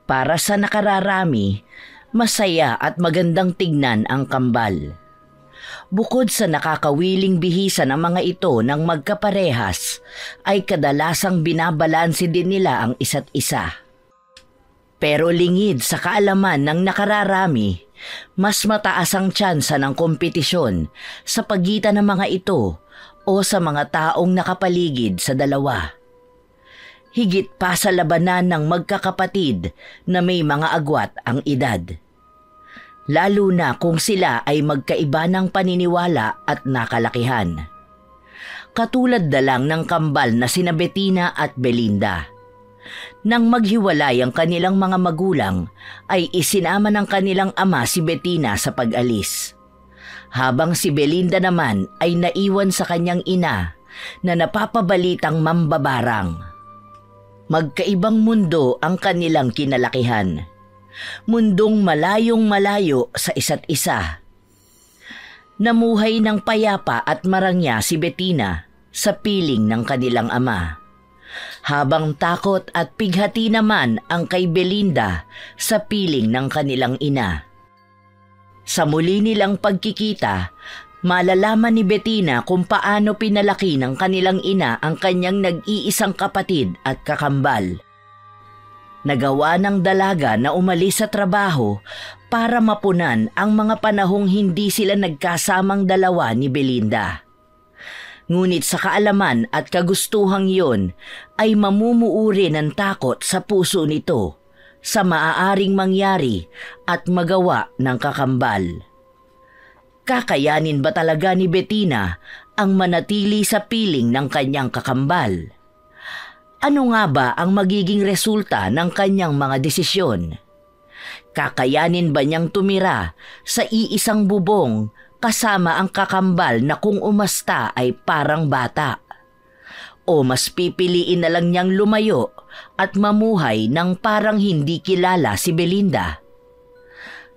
Para sa nakararami, masaya at magandang tignan ang kambal. Bukod sa nakakawiling bihisa ng mga ito ng magkaparehas, ay kadalasang binabalanse din nila ang isa't isa. Pero lingid sa kaalaman ng nakararami, mas mataas ang tsansa ng kompetisyon sa pagitan ng mga ito o sa mga taong nakapaligid sa dalawa. Higit pa sa labanan ng magkakapatid na may mga agwat ang edad. Lalo na kung sila ay magkaiba ng paniniwala at nakalakihan. Katulad na lang ng kambal na sina Bettina at Belinda. Nang maghiwalay ang kanilang mga magulang, ay isinama ng kanilang ama si Bettina sa pag-alis. Habang si Belinda naman ay naiwan sa kanyang ina na napapabalitang mambabarang. Magkaibang mundo ang kanilang kinalakihan. Mundong malayong malayo sa isa't isa. Namuhay ng payapa at marangya si Bettina sa piling ng kanilang ama. Habang takot at pighati naman ang kay Belinda sa piling ng kanilang ina. Sa muli nilang pagkikita, malalaman ni Bettina kung paano pinalaki ng kanilang ina ang kanyang nag-iisang kapatid at kakambal. Nagawa ng dalaga na umalis sa trabaho para mapunan ang mga panahong hindi sila nagkasamang dalawa ni Belinda. Ngunit sa kaalaman at kagustuhang yon ay mamumuuri ng takot sa puso nito sa maaaring mangyari at magawa ng kakambal. Kakayanin ba talaga ni Bettina ang manatili sa piling ng kanyang kakambal? Ano nga ba ang magiging resulta ng kanyang mga desisyon? Kakayanin ba niyang tumira sa iisang bubong kasama ang kakambal na kung umasta ay parang bata? O mas pipiliin na lang niyang lumayo at mamuhay ng parang hindi kilala si Belinda?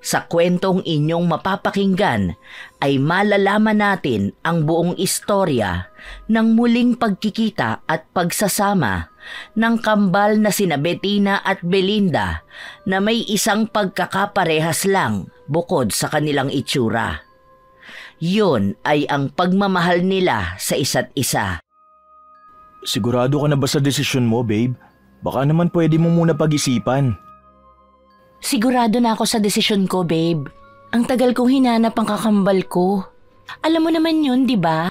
Sa kwentong inyong mapapakinggan ay malalaman natin ang buong istorya ng muling pagkikita at pagsasama ng kambal na sina Bettina at Belinda na may isang pagkakaparehas lang bukod sa kanilang itsura. Yun ay ang pagmamahal nila sa isa't isa. Sigurado ka na ba sa desisyon mo, babe? Baka naman pwede mo muna pag-isipan. Sigurado na ako sa desisyon ko, babe. Ang tagal kong hinanap ang kakambal ko. Alam mo naman yun, di ba?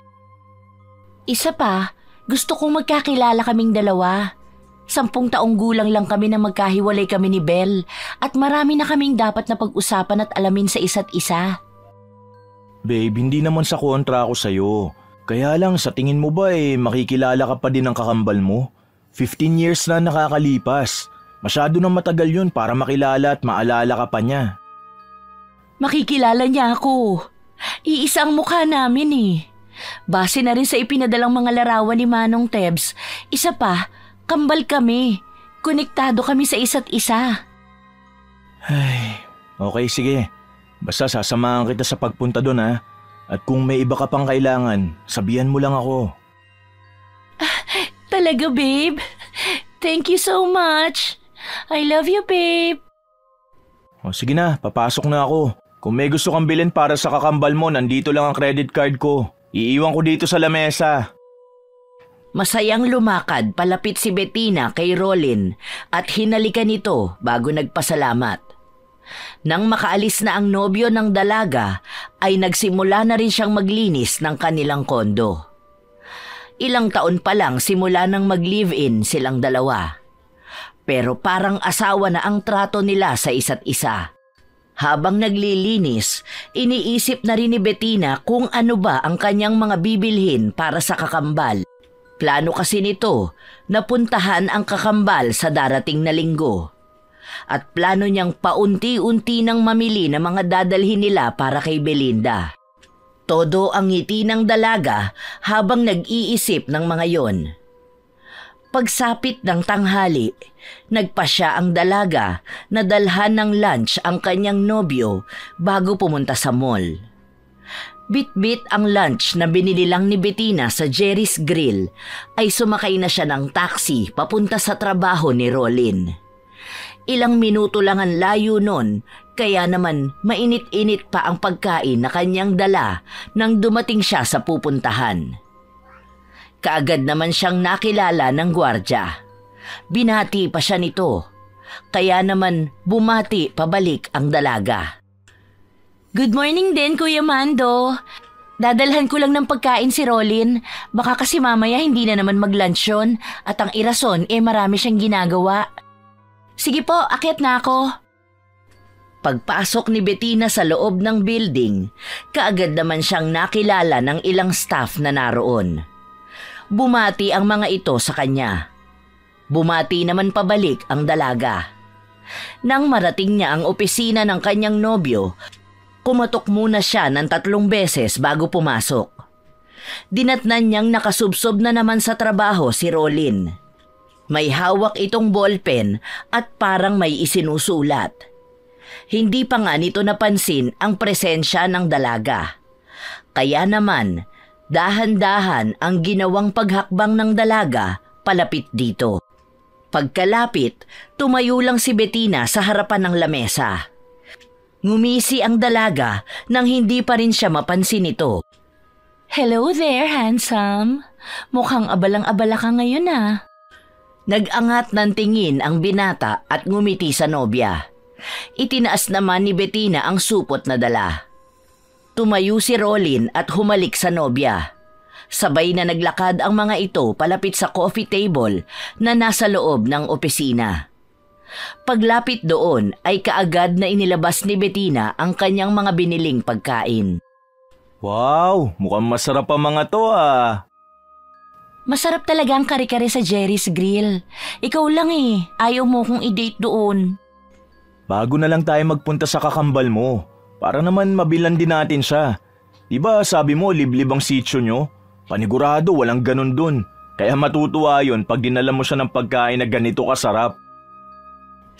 Isa pa, gusto kong magkakilala kaming dalawa. 10 taong gulang lang kami na magkahiwalay kami ni Belle at marami na kaming dapat na pag-usapan at alamin sa isa't isa. Babe, hindi naman sa kontra ako sa'yo. Kaya lang sa tingin mo ba makikilala ka pa din ng kakambal mo? 15 years na nakakalipas. Masyado nang matagal yun para makilala at maalala ka pa niya. Makikilala niya ako. Iisang mukha namin eh. Base na rin sa ipinadalang mga larawan ni Manong Tebs, isa pa, kambal kami. Konektado kami sa isa't isa. Ay, okay sige. Basta sasamahan kita sa pagpunta doon ha. At kung may iba ka pang kailangan, sabihan mo lang ako. Talaga babe? Thank you so much. I love you, babe. O sige na, papasok na ako. Kung may gusto kang bilhin para sa kakambal mo, nandito lang ang credit card ko. Iiwan ko dito sa lamesa. Masayang lumakad palapit si Bettina kay Rolin at hinalikan ito bago nagpasalamat. Nang makaalis na ang nobyo ng dalaga, ay nagsimula na rin siyang maglinis ng kanilang kondo. Ilang taon pa lang simula nang mag-live-in silang dalawa. Pero parang asawa na ang trato nila sa isa't isa. Habang naglilinis, iniisip na rin ni Bettina kung ano ba ang kanyang mga bibilhin para sa kakambal. Plano kasi nito na puntahan ang kakambal sa darating na linggo. At plano niyang paunti-unti nang mamili ng mga dadalhin nila para kay Belinda. Todo ang ngiti ng dalaga habang nag-iisip ng mga yon. Pagsapit ng tanghali, nagpasya ang dalaga na dalhan ng lunch ang kanyang nobyo bago pumunta sa mall. Bit-bit ang lunch na binili lang ni Bettina sa Jerry's Grill ay sumakay na siya ng taxi papunta sa trabaho ni Rolin. Ilang minuto lang ang layo nun, kaya naman mainit-init pa ang pagkain na kanyang dala nang dumating siya sa pupuntahan. Kaagad naman siyang nakilala ng gwardya. Binati pa siya nito, kaya naman bumati pabalik ang dalaga. Good morning din, Kuya Mando. Dadalhan ko lang ng pagkain si Rolin. Baka kasi mamaya hindi na naman mag-lunch yun at ang irason marami siyang ginagawa. Sige po, akyat na ako. Pagpasok ni Bettina sa loob ng building, kaagad naman siyang nakilala ng ilang staff na naroon. Bumati ang mga ito sa kanya. Bumati naman pabalik ang dalaga. Nang marating niya ang opisina ng kanyang nobyo, kumatok muna siya ng 3 beses bago pumasok. Dinatnan niyang nakasubsob na naman sa trabaho si Rolin. May hawak itong ballpen at parang may isinusulat. Hindi pa nga nito napansin ang presensya ng dalaga. Kaya naman, dahan-dahan ang ginawang paghakbang ng dalaga palapit dito. Pagkalapit, tumayo lang si Bettina sa harapan ng lamesa. Ngumisi ang dalaga nang hindi pa rin siya mapansin ito. Hello there, handsome. Mukhang abalang-abala ka ngayon ah. Nag-angat ng tingin ang binata at ngumiti sa nobya. Itinaas naman ni Bettina ang supot na dala. Tumayo si Rolin at humalik sa nobya. Sabay na naglakad ang mga ito palapit sa coffee table na nasa loob ng opisina. Paglapit doon ay kaagad na inilabas ni Bettina ang kanyang mga biniling pagkain. Wow, mukhang masarap ang mga to ah. Masarap talaga ang kare-kare sa Jerry's Grill. Ikaw lang ayaw mo kong i-date doon. Bago na lang tayo magpunta sa kakambal mo, para naman mabilan din natin siya. Diba sabi mo liblib ang sitio nyo? Panigurado walang ganun dun. Kaya matutuwa yun pag dinala mo siya ng pagkain na ganito kasarap.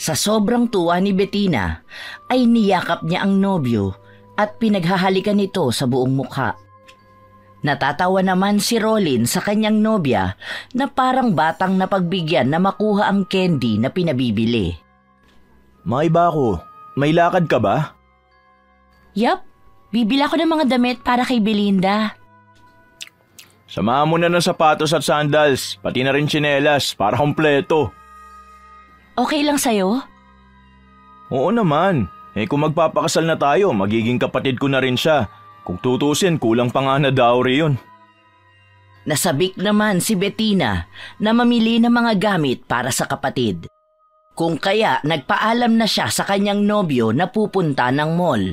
Sa sobrang tuwa ni Bettina, ay niyakap niya ang nobyo at pinaghahalikan nito sa buong mukha. Natatawa naman si Rolin sa kanyang nobya na parang batang napagbigyan na makuha ang candy na pinabibili. Maiba ako, may lakad ka ba? Yup, bibila ko ng mga damit para kay Belinda. Samahan mo na ng sapatos at sandals, pati na rin tsinelas para kompleto. Okay lang sa'yo? Oo naman. Kung magpapakasal na tayo, magiging kapatid ko na rin siya. Kung tutusin, kulang pa nga na dowry yun. Nasabik naman si Bettina na mamili ng mga gamit para sa kapatid. Kung kaya nagpaalam na siya sa kanyang nobyo na pupunta ng mall.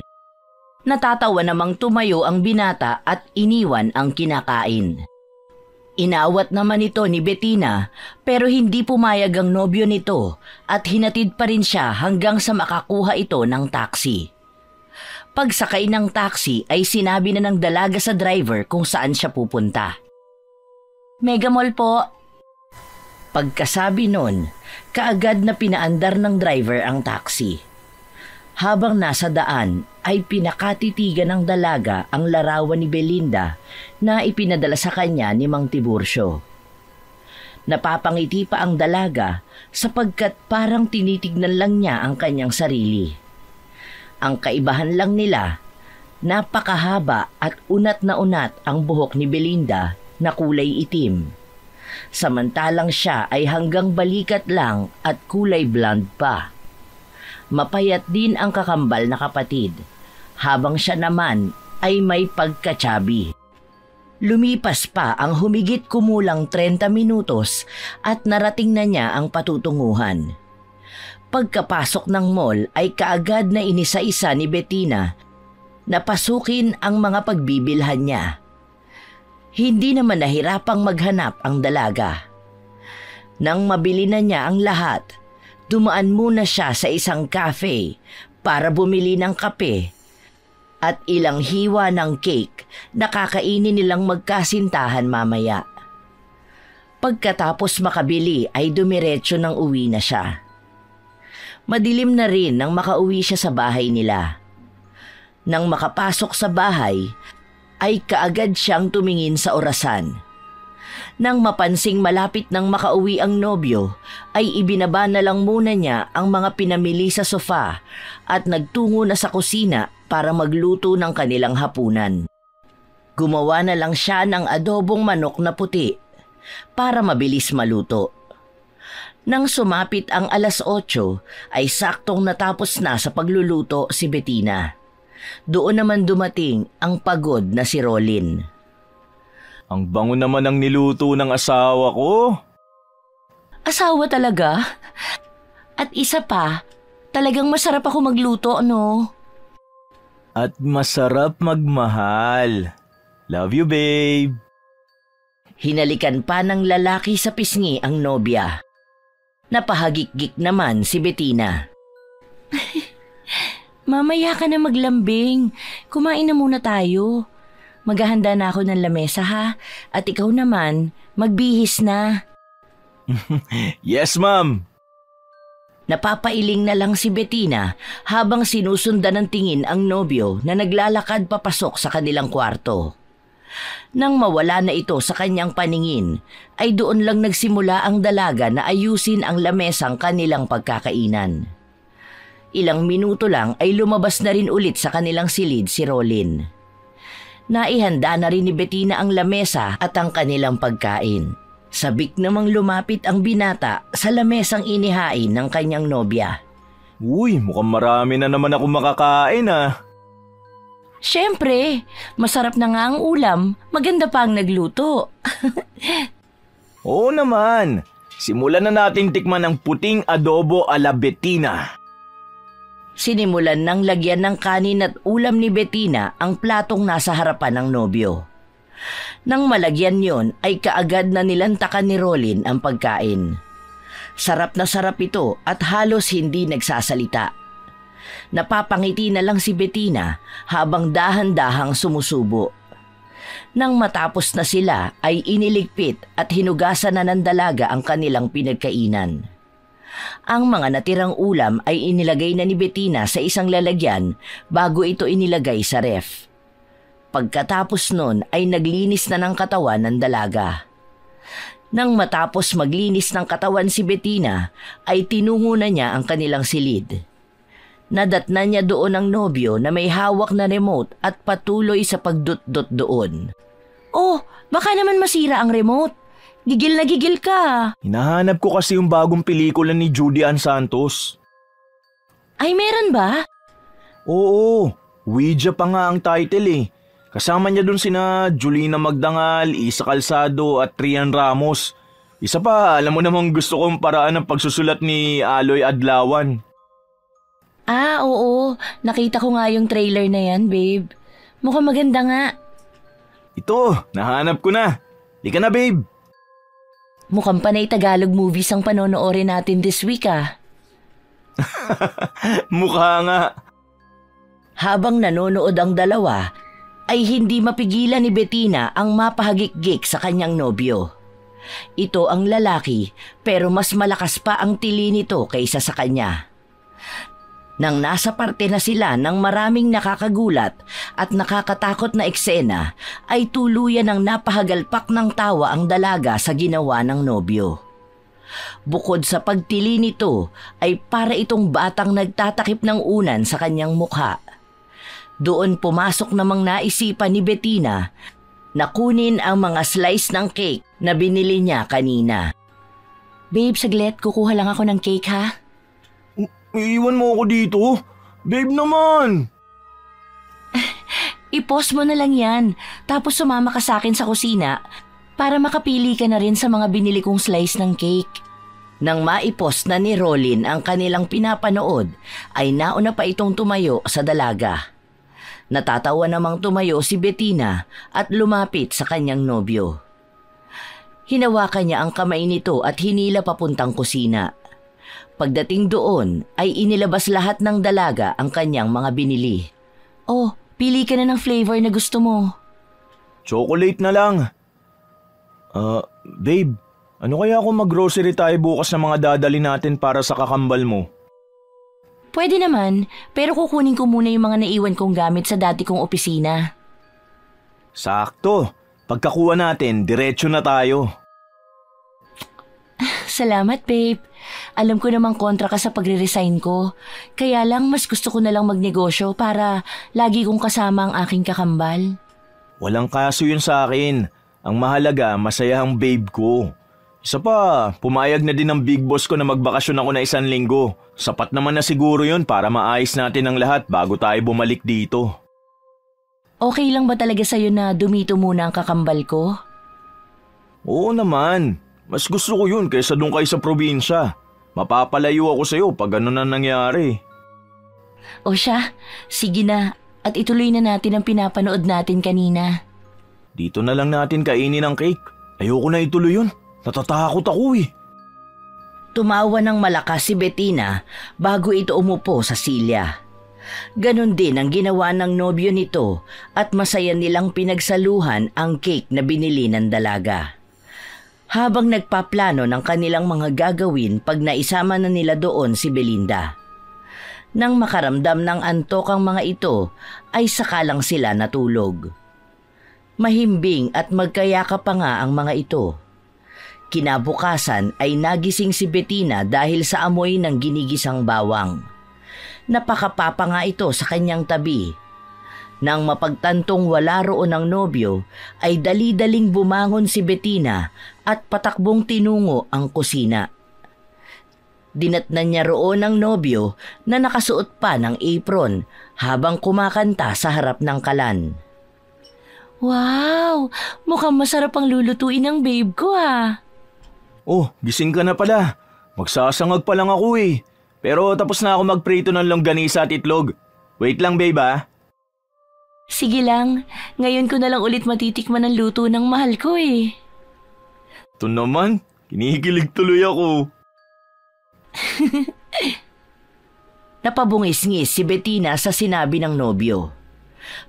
Natatawa namang tumayo ang binata at iniwan ang kinakain. Inawat naman ito ni Bettina pero hindi pumayag ang nobyo nito at hinatid pa rin siya hanggang sa makakuha ito ng taxi. Pagsakay ng taxi ay sinabi na ng dalaga sa driver kung saan siya pupunta. Mega Mall po. Pagkasabi nun, kaagad na pinaandar ng driver ang taxi. Habang nasa daan ay pinakatitigan ng dalaga ang larawan ni Belinda na ipinadala sa kanya ni Mang Tiburcio. Napapangiti pa ang dalaga sapagkat parang tinitignan lang niya ang kanyang sarili. Ang kaibahan lang nila, napakahaba at unat na unat ang buhok ni Belinda na kulay itim. Samantalang siya ay hanggang balikat lang at kulay blonde pa. Mapayat din ang kakambal na kapatid, habang siya naman ay may pagkatsabi. Lumipas pa ang humigit kumulang 30 minutos at narating na niya ang patutunguhan. Pagkapasok ng mall ay kaagad na inisa-isa ni Bettina na pasukin ang mga pagbibilhan niya. Hindi naman nahirapang maghanap ang dalaga. Nang mabili na niya ang lahat, dumaan muna siya sa isang cafe para bumili ng kape at ilang hiwa ng cake na kakainin nilang magkasintahan mamaya. Pagkatapos makabili ay dumiretso ng uwi na siya. Madilim na rin nang makauwi siya sa bahay nila. Nang makapasok sa bahay, ay kaagad siyang tumingin sa orasan. Nang mapansing malapit nang makauwi ang nobyo, ay ibinaba na lang muna niya ang mga pinamili sa sofa at nagtungo na sa kusina para magluto ng kanilang hapunan. Gumawa na lang siya ng adobong manok na puti para mabilis maluto. Nang sumapit ang 8:00 ay saktong natapos na sa pagluluto si Bettina. Doon naman dumating ang pagod na si Rolin. Ang bango naman ang niluto ng asawa ko. Asawa talaga? At isa pa, talagang masarap ako magluto, ano? At masarap magmahal. Love you, babe. Hinalikan pa ng lalaki sa pisngi ang nobya. Napahagik-gik naman si Bettina. Mamaya ka na maglambing. Kumain na muna tayo. Maghahanda na ako ng lamesa ha. At ikaw naman, magbihis na. Yes, ma'am. Napapailing na lang si Bettina habang sinusundan ng tingin ang nobyo na naglalakad papasok sa kanilang kwarto. Nang mawala na ito sa kanyang paningin, ay doon lang nagsimula ang dalaga na ayusin ang lamesang kanilang pagkakainan. Ilang minuto lang ay lumabas na rin ulit sa kanilang silid si Rolin. Naihanda na rin ni Bettina ang lamesa at ang kanilang pagkain. Sabik namang lumapit ang binata sa lamesang inihain ng kanyang nobya. Uy, mukhang marami na naman ako makakain ah. Siyempre, masarap na nga ang ulam, maganda pa ang nagluto. Oo naman, simulan na natin tikman ang puting adobo ala Bettina. Sinimulan ng lagyan ng kanin at ulam ni Bettina ang platong nasa harapan ng nobyo. Nang malagyan yon ay kaagad na nilantakan ni Rolin ang pagkain. Sarap na sarap ito at halos hindi nagsasalita. Napapangiti na lang si Bettina habang dahan-dahang sumusubo. Nang matapos na sila ay iniligpit at hinugasan na ng dalaga ang kanilang pinagkainan. Ang mga natirang ulam ay inilagay na ni Bettina sa isang lalagyan bago ito inilagay sa ref. Pagkatapos nun ay naglinis na ng katawan ng dalaga. Nang matapos maglinis ng katawan si Bettina ay tinungo na niya ang kanilang silid. Nadatna niya doon ang nobyo na may hawak na remote at patuloy sa pagdut-dut doon. Oh, baka naman masira ang remote. Gigil na gigil ka. Hinahanap ko kasi yung bagong pelikula ni Judy Ann Santos. Ay, meron ba? Oo, Ouija pa nga ang title eh. Kasama niya dun sina Julina Magdangal, Isa Calzado at Trian Ramos. Isa pa, alam mo namang gusto kong paraan ng pagsusulat ni Aloy Adlawan. Ah, oo. Nakita ko nga yung trailer na yan, babe. Mukhang maganda nga. Ito, nahanap ko na. Lika na, babe. Mukhang panay Tagalog movies ang panonoorin natin this week ah. Mukha nga. Habang nanonood ang dalawa, ay hindi mapigilan ni Bettina ang mapahagik-gik sa kanyang nobyo. Ito ang lalaki pero mas malakas pa ang tili nito kaysa sa kanya. Nang nasa parte na sila ng maraming nakakagulat at nakakatakot na eksena, ay tuluyan ng napahagalpak ng tawa ang dalaga sa ginawa ng nobyo. Bukod sa pagtili nito, ay para itong batang nagtatakip ng unan sa kanyang mukha. Doon pumasok namang naisipan ni Bettina na kunin ang mga slice ng cake na binili niya kanina. Babe, saglit, kukuha lang ako ng cake ha? Iiwan mo ako dito? Babe naman! I-pause mo na lang yan, tapos sumama ka sa akin sa kusina para makapili ka na rin sa mga binili kong slice ng cake. Nang maipos na ni Rolin ang kanilang pinapanood, ay nauna pa itong tumayo sa dalaga. Natatawa namang tumayo si Bettina at lumapit sa kanyang nobyo. Hinawakan niya ang kamay nito at hinila papuntang kusina. Pagdating doon ay inilabas lahat ng dalaga ang kanyang mga binili. Oh, pili ka na ng flavor na gusto mo. Chocolate na lang. Babe, ano kaya kung mag-grocery tayo bukas ng mga dadali natin para sa kakambal mo? Pwede naman, pero kukunin ko muna yung mga naiwan kong gamit sa dati kong opisina. Sakto. Pagkakuha natin, diretso na tayo. Salamat, babe. Alam ko namang kontra ka sa pagre-resign ko. Kaya lang mas gusto ko na lang magnegosyo para lagi kong kasama ang aking kakambal. Walang kaso yun sa akin. Ang mahalaga, masaya ang babe ko. Isa pa, pumayag na din ng big boss ko na magbakasyon ako na 1 linggo. Sapat naman na siguro yun para maayos natin ang lahat bago tayo bumalik dito. Okay lang ba talaga sa'yo na dumito muna ang kakambal ko? Oo naman. Mas gusto ko yun kaysa doon kayo sa probinsya. Mapapalayo ako sa'yo pag ano na nangyari. O siya, sige na at ituloy na natin ang pinapanood natin kanina. Dito na lang natin kainin ang cake. Ayoko na ituloy yun. Natatakot ako eh. Tumawa ng malakas si Bettina bago ito umupo sa silya. Ganon din ang ginawa ng nobyo nito at masaya nilang pinagsaluhan ang cake na binili ng dalaga. Habang nagpaplano ng kanilang mga gagawin pag naisama na nila doon si Belinda. Nang makaramdam ng antok ang mga ito, ay sakalang sila natulog. Mahimbing at magkayakap pa nga ang mga ito. Kinabukasan ay nagising si Bettina dahil sa amoy ng ginigisang bawang. Napakapapa nga ito sa kanyang tabi. Nang mapagtantong wala roon ang nobyo, ay dali-daling bumangon si Bettina at patakbong tinungo ang kusina. Dinatnan niya roon ang nobyo na nakasuot pa ng apron habang kumakanta sa harap ng kalan. Wow! Mukhang masarap ang lulutuin ng babe ko ah! Oh, gising ka na pala. Magsasangag pa lang ako eh. Pero tapos na ako magprito ng longganisa at itlog. Wait lang babe ah. Sige lang, ngayon ko na lang ulit matitikman ang luto ng mahal ko eh. Ito naman, kinikilig tuloy ako. Napabungis-ngis si Bettina sa sinabi ng nobyo.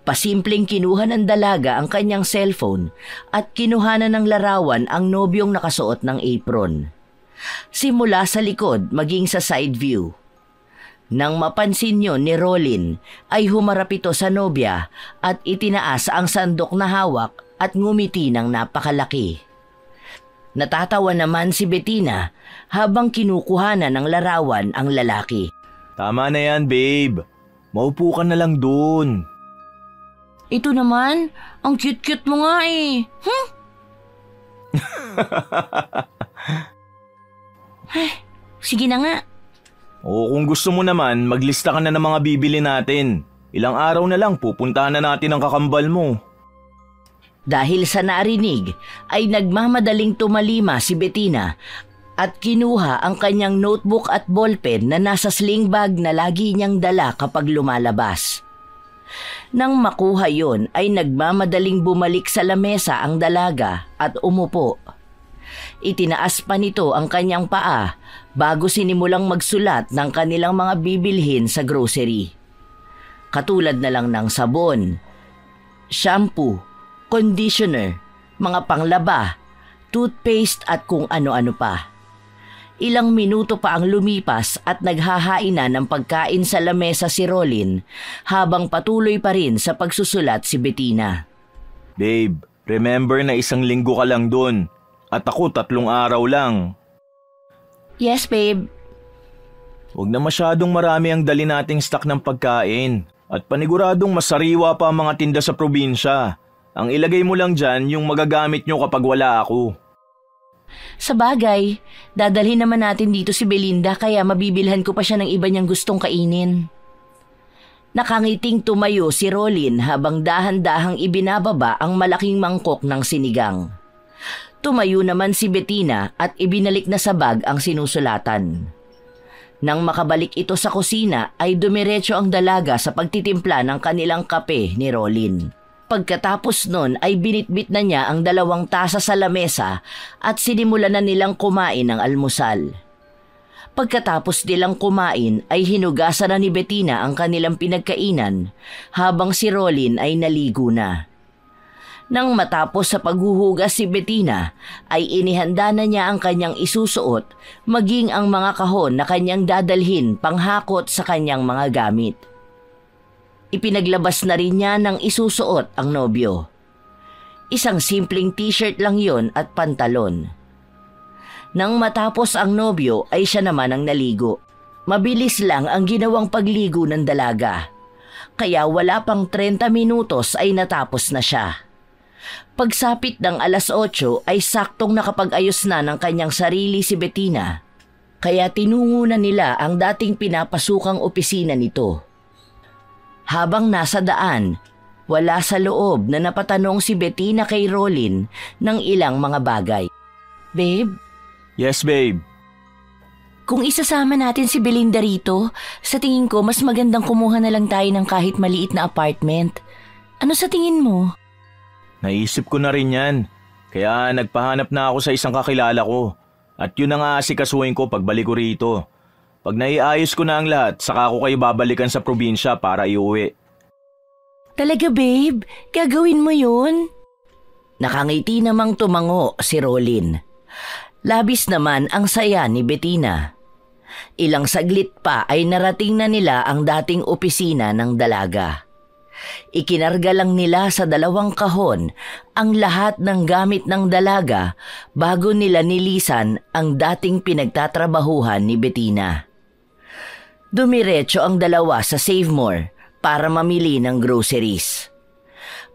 Pasimpleng kinuha ng dalaga ang kanyang cellphone at kinuhanan ng larawan ang nobyong nakasuot ng apron. Simula sa likod maging sa side view. Nang mapansin yun ni Rolin ay humarap ito sa nobya at itinaas ang sandok na hawak at ngumiti ng napakalaki. Natatawa naman si Bettina habang kinukuhanan ng larawan ang lalaki. Tama na yan babe. Maupo ka na lang dun. Ito naman, ang cute-cute mo nga eh. Ay, sige na nga. O kung gusto mo naman, maglista ka na ng mga bibili natin. Ilang araw na lang pupuntahan na natin ang kakambal mo. Dahil sa narinig ay nagmamadaling tumalima si Bettina at kinuha ang kanyang notebook at ballpen na nasa sling bag na lagi niyang dala kapag lumalabas. Nang makuha yon ay nagmamadaling bumalik sa lamesa ang dalaga at umupo. Itinaas pa nito ang kanyang paa bago sinimulang magsulat ng kanilang mga bibilhin sa grocery. Katulad na lang ng sabon, shampoo, conditioner, mga panglaba, toothpaste at kung ano-ano pa. Ilang minuto pa ang lumipas at naghahain na ng pagkain sa lamesa si Rolin habang patuloy pa rin sa pagsusulat si Bettina. Babe, remember na 1 linggo ka lang dun. At ako 3 araw lang. Yes, babe. Huwag na masyadong marami ang dali nating stock ng pagkain. At paniguradong masariwa pa ang mga tinda sa probinsya. Ang ilagay mo lang dyan yung magagamit nyo kapag wala ako. Sa bagay, dadalhin naman natin dito si Belinda kaya mabibilhan ko pa siya ng iba niyang gustong kainin. Nakangiting tumayo si Rolin habang dahan-dahang ibinababa ang malaking mangkok ng sinigang. Tumayo naman si Bettina at ibinalik na sa bag ang sinusulatan. Nang makabalik ito sa kusina ay dumiretso ang dalaga sa pagtitimpla ng kanilang kape ni Rolin. Pagkatapos nun ay binitbit na niya ang 2 tasa sa lamesa at sinimulan na nilang kumain ng almusal. Pagkatapos nilang kumain ay hinugasan na ni Bettina ang kanilang pinagkainan habang si Rolin ay naligo na. Nang matapos sa paghuhugas si Bettina ay inihanda na niya ang kanyang isusuot maging ang mga kahon na kanyang dadalhin panghakot sa kanyang mga gamit. Ipinaglabas na rin niya ng isusuot ang nobyo. Isang simpleng t-shirt lang yon at pantalon. Nang matapos ang nobyo ay siya naman ang naligo. Mabilis lang ang ginawang pagligo ng dalaga. Kaya wala pang 30 minutos ay natapos na siya. Pagsapit ng 8:00 ay saktong nakapag-ayos na ng kanyang sarili si Bettina. Kaya tinungo na nila ang dating pinapasukang opisina nito. Habang nasa daan, wala sa loob na napatanong si Bettina kay Rolin ng ilang mga bagay. Babe? Yes, babe. Kung isasama natin si Belinda rito, sa tingin ko mas magandang kumuha na lang tayo ng kahit maliit na apartment. Ano sa tingin mo? Naisip ko na rin yan. Kaya nagpahanap na ako sa isang kakilala ko. At yun ang aasikasuhin ko pagbalik ko rito. Pag naiayos ko na ang lahat, saka ko kayo babalikan sa probinsya para iuwi. Talaga babe? Gagawin mo yun? Nakangiti namang tumango si Rolin. Labis naman ang saya ni Bettina. Ilang saglit pa ay narating na nila ang dating opisina ng dalaga. Ikinarga lang nila sa 2 kahon ang lahat ng gamit ng dalaga bago nila nilisan ang dating pinagtatrabahuhan ni Bettina. Dumiretso ang dalawa sa Save More para mamili ng groceries.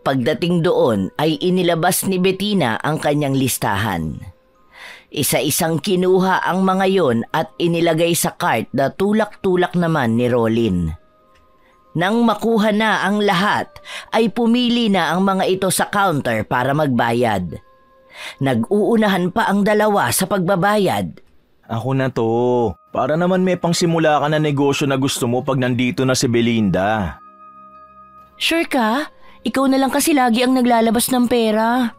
Pagdating doon ay inilabas ni Bettina ang kanyang listahan. Isa-isang kinuha ang mga yon at inilagay sa cart na tulak-tulak naman ni Rolin. Nang makuha na ang lahat, ay pumili na ang mga ito sa counter para magbayad. Nag-uunahan pa ang dalawa sa pagbabayad. Ako na to. Para naman may pangsimula ka na negosyo na gusto mo pag nandito na si Belinda. Sure ka? Ikaw na lang kasi lagi ang naglalabas ng pera.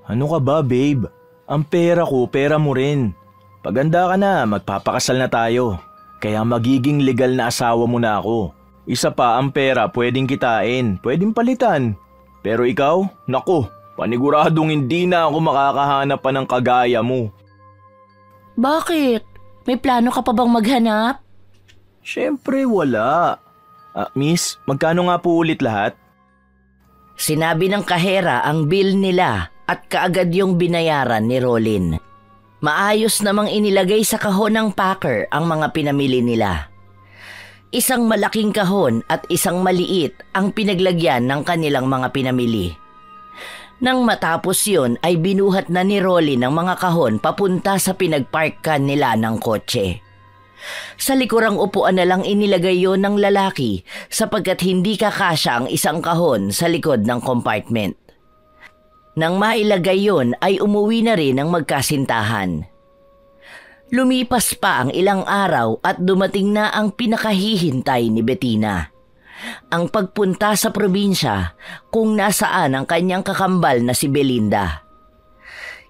Ano ka ba, babe? Ang pera ko, pera mo rin. Paganda ka na, magpapakasal na tayo. Kaya magiging legal na asawa mo na ako. Isa pa, ang pera pwedeng kitain, pwedeng palitan. Pero ikaw, naku, paniguradong hindi na ako makakahanap pa ng kagaya mo. Bakit? May plano ka pa bang maghanap? Siyempre wala. Miss, magkano nga po ulit lahat? Sinabi ng kahera ang bill nila at kaagad yung binayaran ni Rolin. Maayos namang inilagay sa kahon ng packer ang mga pinamili nila. Isang malaking kahon at isang maliit ang pinaglagyan ng kanilang mga pinamili. Nang matapos yun ay binuhat na ni Rolin ang mga kahon papunta sa pinagparkan nila ng kotse. Sa likurang upuan na lang inilagay yon ng lalaki sapagkat hindi kakasya ang isang kahon sa likod ng compartment. Nang mailagay yon ay umuwi na rin ang magkasintahan. Lumipas pa ang ilang araw at dumating na ang pinakahihintay ni Bettina. Ang pagpunta sa probinsya kung nasaan ang kanyang kakambal na si Belinda.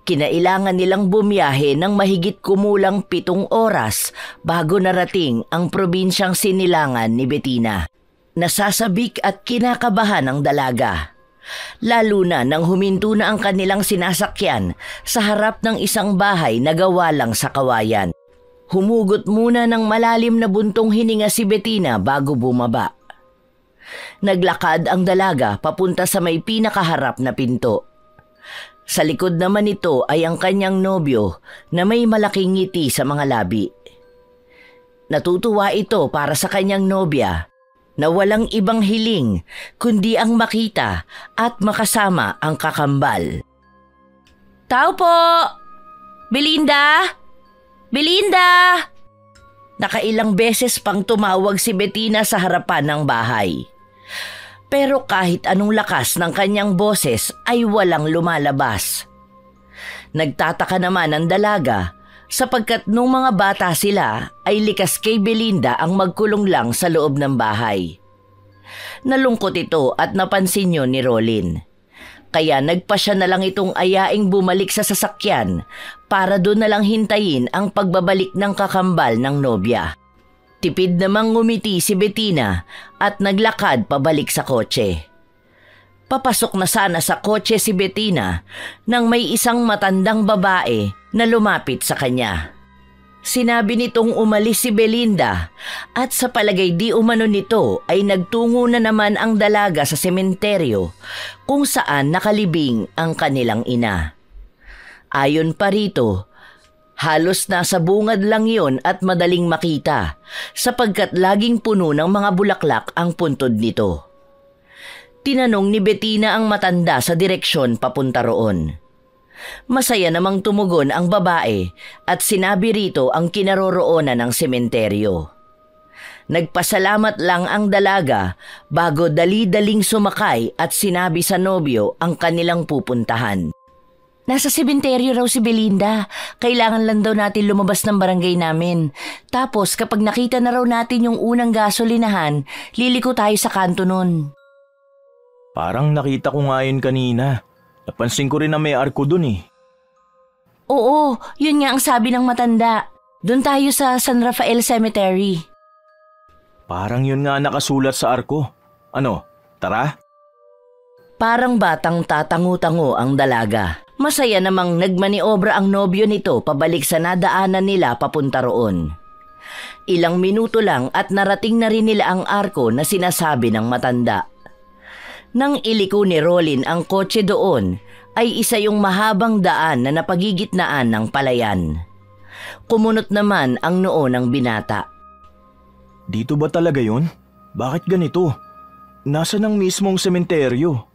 Kinailangan nilang bumiyahe ng mahigit kumulang 7 oras bago narating ang probinsyang sinilangan ni Bettina. Nasasabik at kinakabahan ang dalaga. Lalo na nang huminto na ang kanilang sinasakyan sa harap ng isang bahay na gawa lang sa kawayan. Humugot muna ng malalim na buntong hininga si Bettina bago bumaba. Naglakad ang dalaga papunta sa may pinakaharap na pinto. Sa likod naman nito ay ang kanyang nobyo na may malaking ngiti sa mga labi. Natutuwa ito para sa kanyang nobya na walang ibang hiling kundi ang makita at makasama ang kakambal. Tao po! Belinda! Belinda! Nakailang beses pang tumawag si Bettina sa harapan ng bahay. Pero kahit anong lakas ng kanyang boses ay walang lumalabas. Nagtataka naman ang dalaga sapagkat nung mga bata sila ay likas kay Belinda ang magkulong lang sa loob ng bahay. Nalungkot ito at napansin yun ni Rolin. Kaya nagpasya na lang itong ayaing bumalik sa sasakyan para doon na lang hintayin ang pagbabalik ng kakambal ng nobya. Tipid namang ngumiti si Bettina at naglakad pabalik sa kotse. Papasok na sana sa kotse si Bettina nang may isang matandang babae na lumapit sa kanya. Sinabi nitong umalis si Belinda at sa palagay di umano nito ay nagtungo na naman ang dalaga sa sementeryo kung saan nakalibing ang kanilang ina. Ayon pa rito, halos nasa bungad lang yon at madaling makita sapagkat laging puno ng mga bulaklak ang puntod nito. Tinanong ni Bettina ang matanda sa direksyon papunta roon. Masaya namang tumugon ang babae at sinabi rito ang kinaroroonan ng sementeryo. Nagpasalamat lang ang dalaga bago dali-daling sumakay at sinabi sa nobyo ang kanilang pupuntahan. Nasa sementeryo raw si Belinda. Kailangan lang daw natin lumabas ng barangay namin. Tapos kapag nakita na raw natin yung unang gasolinahan, liliko tayo sa kanto nun. Parang nakita ko nga yun kanina. Napansin ko rin na may arko dun eh. Oo, yun nga ang sabi ng matanda. Doon tayo sa San Rafael Cemetery. Parang yun nga nakasulat sa arko. Ano, tara? Parang batang tatango-tango ang dalaga. Masaya namang nagmaniobra ang nobyo nito pabalik sa nadaanan nila papunta roon. Ilang minuto lang at narating na rin nila ang arko na sinasabi ng matanda. Nang iliko ni Rolin ang kotse doon, ay isa yung mahabang daan na napagigitnaan ng palayan. Kumunot naman ang noo ng binata. Dito ba talaga yun? Bakit ganito? Nasa ng mismong sementeryo?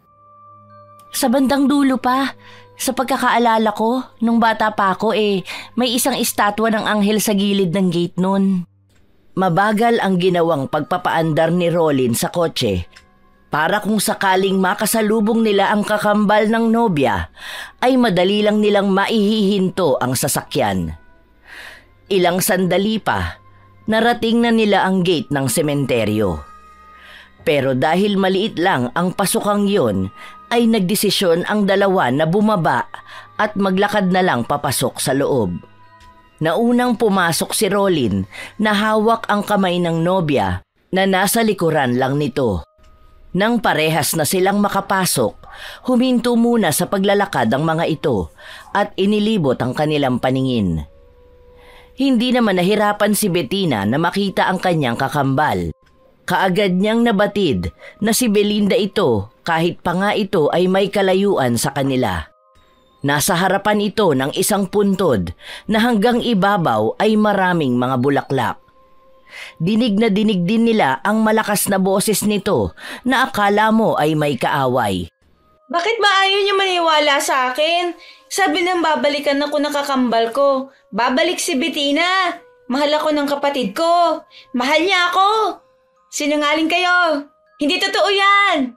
Sa bandang dulo pa. Sa pagkakaalala ko, nung bata pa ako may isang estatwa ng anghel sa gilid ng gate nun. Mabagal ang ginawang pagpapaandar ni Rolin sa kotse. Para kung sakaling makasalubong nila ang kakambal ng nobya, ay madali lang nilang maihihinto ang sasakyan. Ilang sandali pa, narating na nila ang gate ng sementeryo. Pero dahil maliit lang ang pasukang yon, ay nagdesisyon ang dalawa na bumaba at maglakad na lang papasok sa loob. Naunang pumasok si Rolin na hawak ang kamay ng nobya na nasa likuran lang nito. Nang parehas na silang makapasok, huminto muna sa paglalakad ang mga ito at inilibot ang kanilang paningin. Hindi naman nahirapan si Bettina na makita ang kanyang kakambal. Kaagad niyang nabatid na si Belinda ito kahit pa nga ito ay may kalayuan sa kanila. Nasa harapan ito ng isang puntod na hanggang ibabaw ay maraming mga bulaklak. Dinig na dinig din nila ang malakas na boses nito na akala mo ay may kaaway. Bakit ba ayaw niyo maniwala sa akin? Sabi nang babalikan ako ng kakambal ko. Babalik si Bettina. Mahal ako ng kapatid ko. Mahal niya ako. Sinungaling kayo. Hindi totoo yan.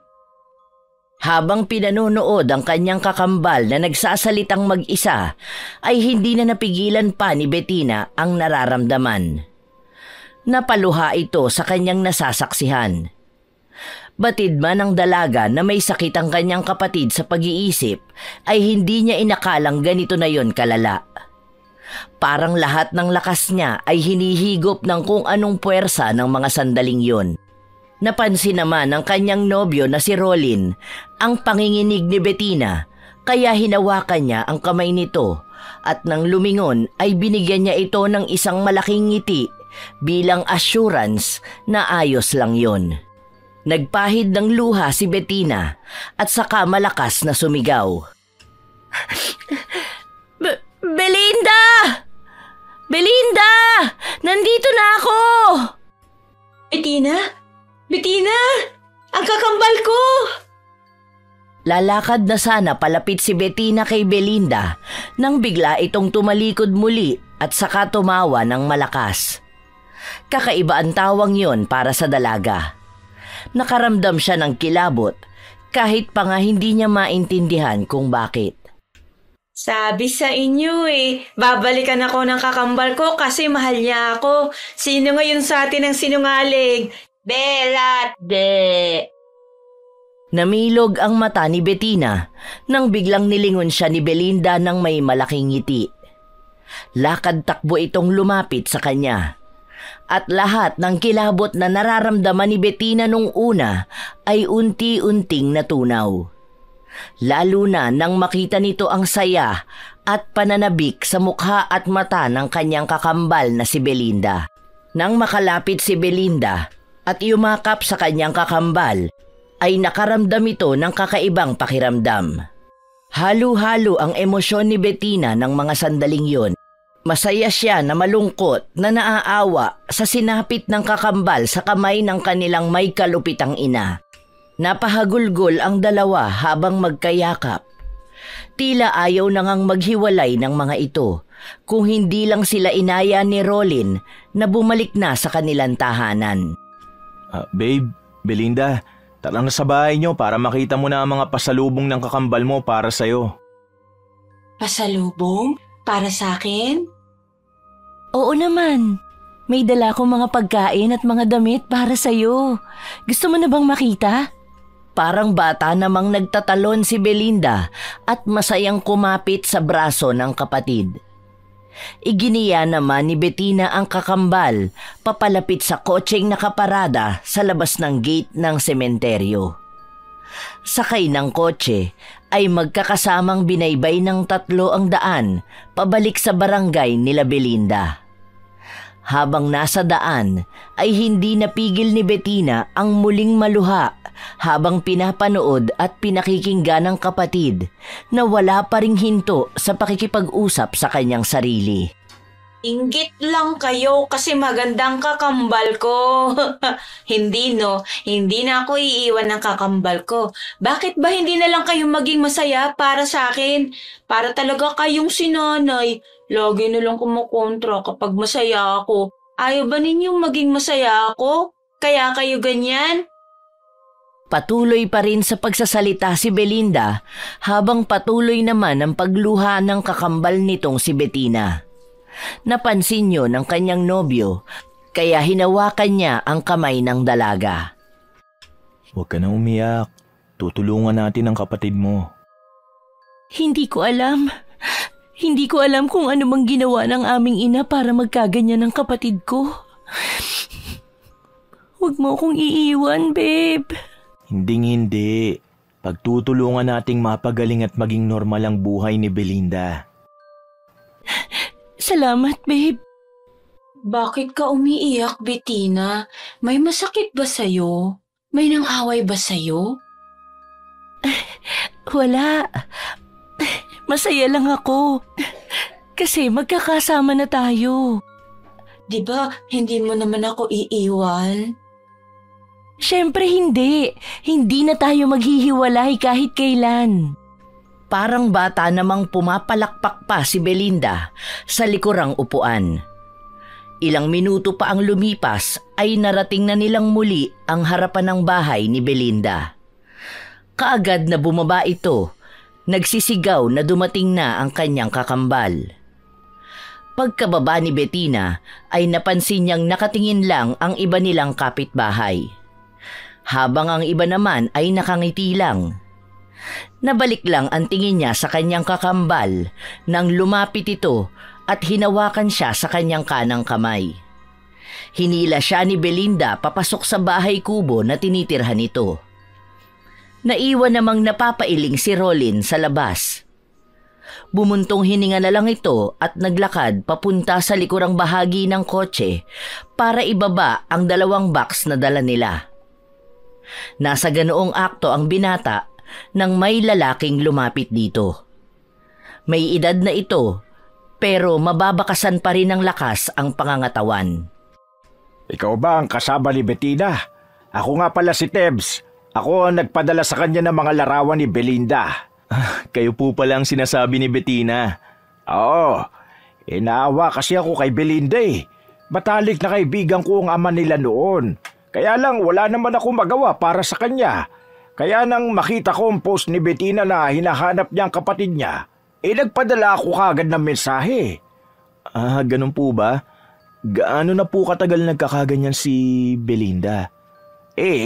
Habang pinanonood ang kanyang kakambal na nagsasalitang mag-isa, ay hindi na napigilan pa ni Bettina ang nararamdaman. Napaluha ito sa kanyang nasasaksihan. Batid man ang dalaga na may sakit ang kanyang kapatid sa pag-iisip, ay hindi niya inakalang ganito na yon kalala. Parang lahat ng lakas niya ay hinihigop ng kung anong puwersa ng mga sandaling yon. Napansin naman ng kanyang nobyo na si Rolin ang panginginig ni Bettina, kaya hinawakan niya ang kamay nito at nang lumingon ay binigyan niya ito ng isang malaking ngiti bilang assurance na ayos lang yon. Nagpahid ng luha si Bettina at saka malakas na sumigaw. Belinda! Belinda! Nandito na ako! Bettina? Bettina! Ang kakambal ko! Lalakad na sana palapit si Bettina kay Belinda nang bigla itong tumalikod muli at saka tumawa ng malakas. Kakaiba ang tawang yon para sa dalaga. Nakaramdam siya ng kilabot kahit pa nga hindi niya maintindihan kung bakit. Sabi sa inyo babalikan ako ng kakambal ko kasi mahal niya ako. Sino ngayon sa atin ang sinungaling? Belat! De! Namilog ang mata ni Bettina nang biglang nilingon siya ni Belinda ng may malaking ngiti. Lakad takbo itong lumapit sa kanya. At lahat ng kilabot na nararamdaman ni Bettina nung una ay unti-unting natunaw. Lalo na nang makita nito ang saya at pananabik sa mukha at mata ng kanyang kakambal na si Belinda. Nang makalapit si Belinda at yumakap sa kanyang kakambal, ay nakaramdam ito ng kakaibang pakiramdam. Halo-halo ang emosyon ni Bettina ng mga sandaling yun. Masaya siya na malungkot na naaawa sa sinapit ng kakambal sa kamay ng kanilang may kalupitang ina. Napahagulgol ang dalawa habang magkayakap. Tila ayaw na ngang maghiwalay ng mga ito kung hindi lang sila inaya ni Rolin na bumalik na sa kanilang tahanan. Babe, Belinda, tara na sa bahay niyo para makita mo na ang mga pasalubong ng kakambal mo para sa'yo. Pasalubong? Para sa akin? Oo naman. May dala akong mga pagkain at mga damit para sa'yo. Gusto mo na bang makita? Parang bata namang nagtatalon si Belinda at masayang kumapit sa braso ng kapatid. Iginiya naman ni Bettina ang kakambal papalapit sa kotseng nakaparada sa labas ng gate ng sementeryo. Sakay ng kotse ay magkakasamang binaybay ng 3 ang daan pabalik sa barangay nila Belinda. Habang nasa daan ay hindi napigil ni Bettina ang muling maluha habang pinapanood at pinakikinggan ng kapatid na wala pa ring hinto sa pakikipag-usap sa kanyang sarili. Inggit lang kayo kasi magandang kakambal ko. Hindi no, hindi na ako iiwan ng kakambal ko. Bakit ba hindi na lang kayo maging masaya para sa akin? Para talaga kayong sinanay. Lagi na lang kumukontra kapag masaya ako. Ayaw ba ninyong maging masaya ako? Kaya kayo ganyan? Patuloy pa rin sa pagsasalita si Belinda habang patuloy naman ang pagluha ng kakambal nitong si Bettina. Napansin niyo ng kanyang nobyo kaya hinawakan niya ang kamay ng dalaga. Huwag ka na umiyak. Tutulungan natin ang kapatid mo. Hindi ko alam. Hindi ko alam kung ano mang ginawa ng aming ina para magkaganyan ng kapatid ko. Huwag mo akong iiwan, babe. Hinding-hindi. Pagtutulungan nating mapagaling at maging normal ang buhay ni Belinda. Salamat, babe. Bakit ka umiiyak, Bettina? May masakit ba sa'yo? May nang-away ba sa'yo? Wala. Masaya lang ako. Kasi magkakasama na tayo. Di ba hindi mo naman ako iiwan? Siyempre hindi. Hindi na tayo maghihiwalay kahit kailan. Parang bata namang pumapalakpak pa si Belinda sa likurang upuan. Ilang minuto pa ang lumipas ay narating na nilang muli ang harapan ng bahay ni Belinda. Kaagad na bumaba ito, nagsisigaw na dumating na ang kanyang kakambal. Pagkababa ni Bettina ay napansin niyang nakatingin lang ang iba nilang kapitbahay, habang ang iba naman ay nakangiti lang. Nabalik lang ang tingin niya sa kanyang kakambal nang lumapit ito at hinawakan siya sa kanyang kanang kamay. Hinila siya ni Belinda papasok sa bahay kubo na tinitirhan nito. Naiwan namang napapailing si Rolin sa labas. Bumuntong hininga na lang ito at naglakad papunta sa likurang bahagi ng kotse para ibaba ang 2 box na dala nila. Nasa ganoong akto ang binata nang may lalaking lumapit dito. May edad na ito pero mababakasan pa rin ng lakas ang pangangatawan. Ikaw ba ang kasama ni Bettina? Ako nga pala si Tebs. Ako ang nagpadala sa kanya ng mga larawan ni Belinda. Kayo po pala ang sinasabi ni Bettina. Oo, inaawa kasi ako kay Belinda eh. Matalik na kaibigan ko ang ama nila noon. Kaya lang wala naman ako magawa para sa kanya. Kaya nang makita ko ang post ni Bettina na hinahanap niya ang kapatid niya, nagpadala ako kagad ng mensahe. Ganun po ba? Gaano na po katagal nagkakaganyan si Belinda?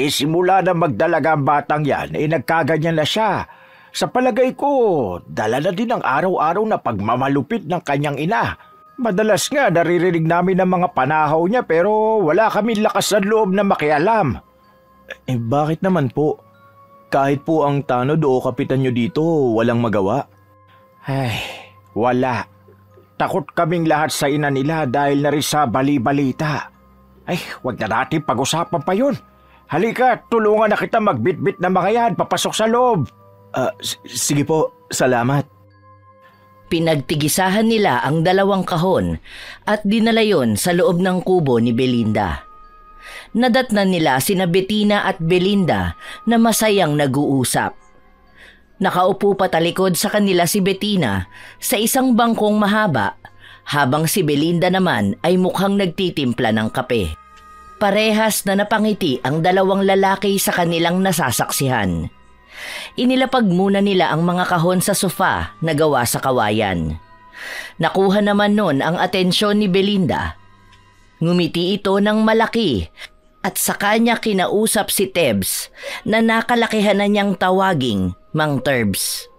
Simula na magdalaga ang batang yan, nagkaganyan na siya. Sa palagay ko, dala na din ang araw-araw na pagmamalupit ng kanyang ina. Madalas nga naririnig namin ang mga panahaw niya pero wala kami lakas sa loob na makialam. Bakit naman po? Kahit po ang tanod o kapitan nyo dito, walang magawa? Wala. Takot kaming lahat sa ina nila dahil na rin sa bali-balita. Ay, wag na natin pag-usapan pa yun. Halika, tulungan na kita magbitbit ng mga yan, papasok sa loob. Sige po, salamat. Pinagtigisahan nila ang 2 kahon at dinala yon sa loob ng kubo ni Belinda. Nadatnan nila sina Bettina at Belinda na masayang nag-uusap. Nakaupo patalikod sa kanila si Bettina sa isang bangkong mahaba habang si Belinda naman ay mukhang nagtitimpla ng kape. Parehas na napangiti ang 2 lalaki sa kanilang nasasaksihan. Inilapag muna nila ang mga kahon sa sofa na gawa sa kawayan. Nakuha naman nun ang atensyon ni Belinda. Ngumiti ito ng malaki at sa kanya kinausap si Tebs na nakalakihan na niyang tawaging Mang Terbs.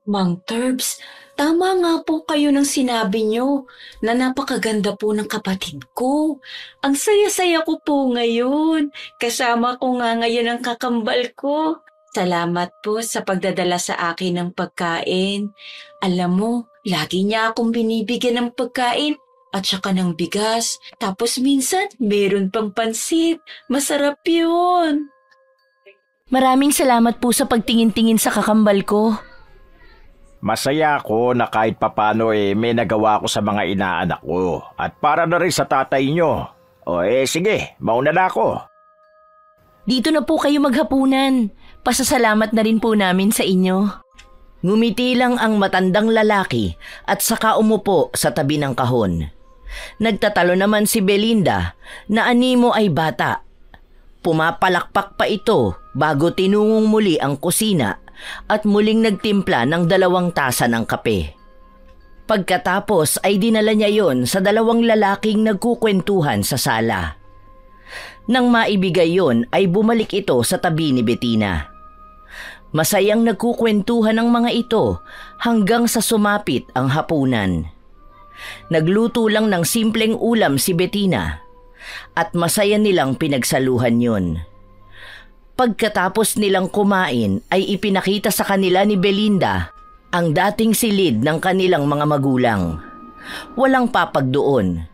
Mang Terbs, tama nga po kayo ng sinabi nyo na napakaganda po ng kapatid ko. Ang saya-saya ko po ngayon. Kasama ko nga ngayon ang kakambal ko. Salamat po sa pagdadala sa akin ng pagkain. Alam mo, lagi niya akong binibigyan ng pagkain at saka ng bigas. Tapos minsan, meron pang pansit. Masarap yun. Maraming salamat po sa pagtingin-tingin sa kakambal ko. Masaya ako na kahit papano may nagawa ko sa mga inaanak ko. At para na rin sa tatay nyo. Sige, mauna na ako. Dito na po kayo maghapunan. Pasasalamat na rin po namin sa inyo. Ngumiti lang ang matandang lalaki at saka umupo sa tabi ng kahon. Nagtatalo naman si Belinda na animo ay bata. Pumapalakpak pa ito bago tinungong muli ang kusina at muling nagtimpla ng 2 tasa ng kape. Pagkatapos ay dinala niya yon sa 2 lalaking nagkukwentuhan sa sala. Nang maibigay yon ay bumalik ito sa tabi ni Bettina. Masayang nagkukwentuhan ang mga ito hanggang sa sumapit ang hapunan. Nagluto lang ng simpleng ulam si Bettina at masaya nilang pinagsaluhan yon. Pagkatapos nilang kumain ay ipinakita sa kanila ni Belinda ang dating silid ng kanilang mga magulang. Walang papag doon,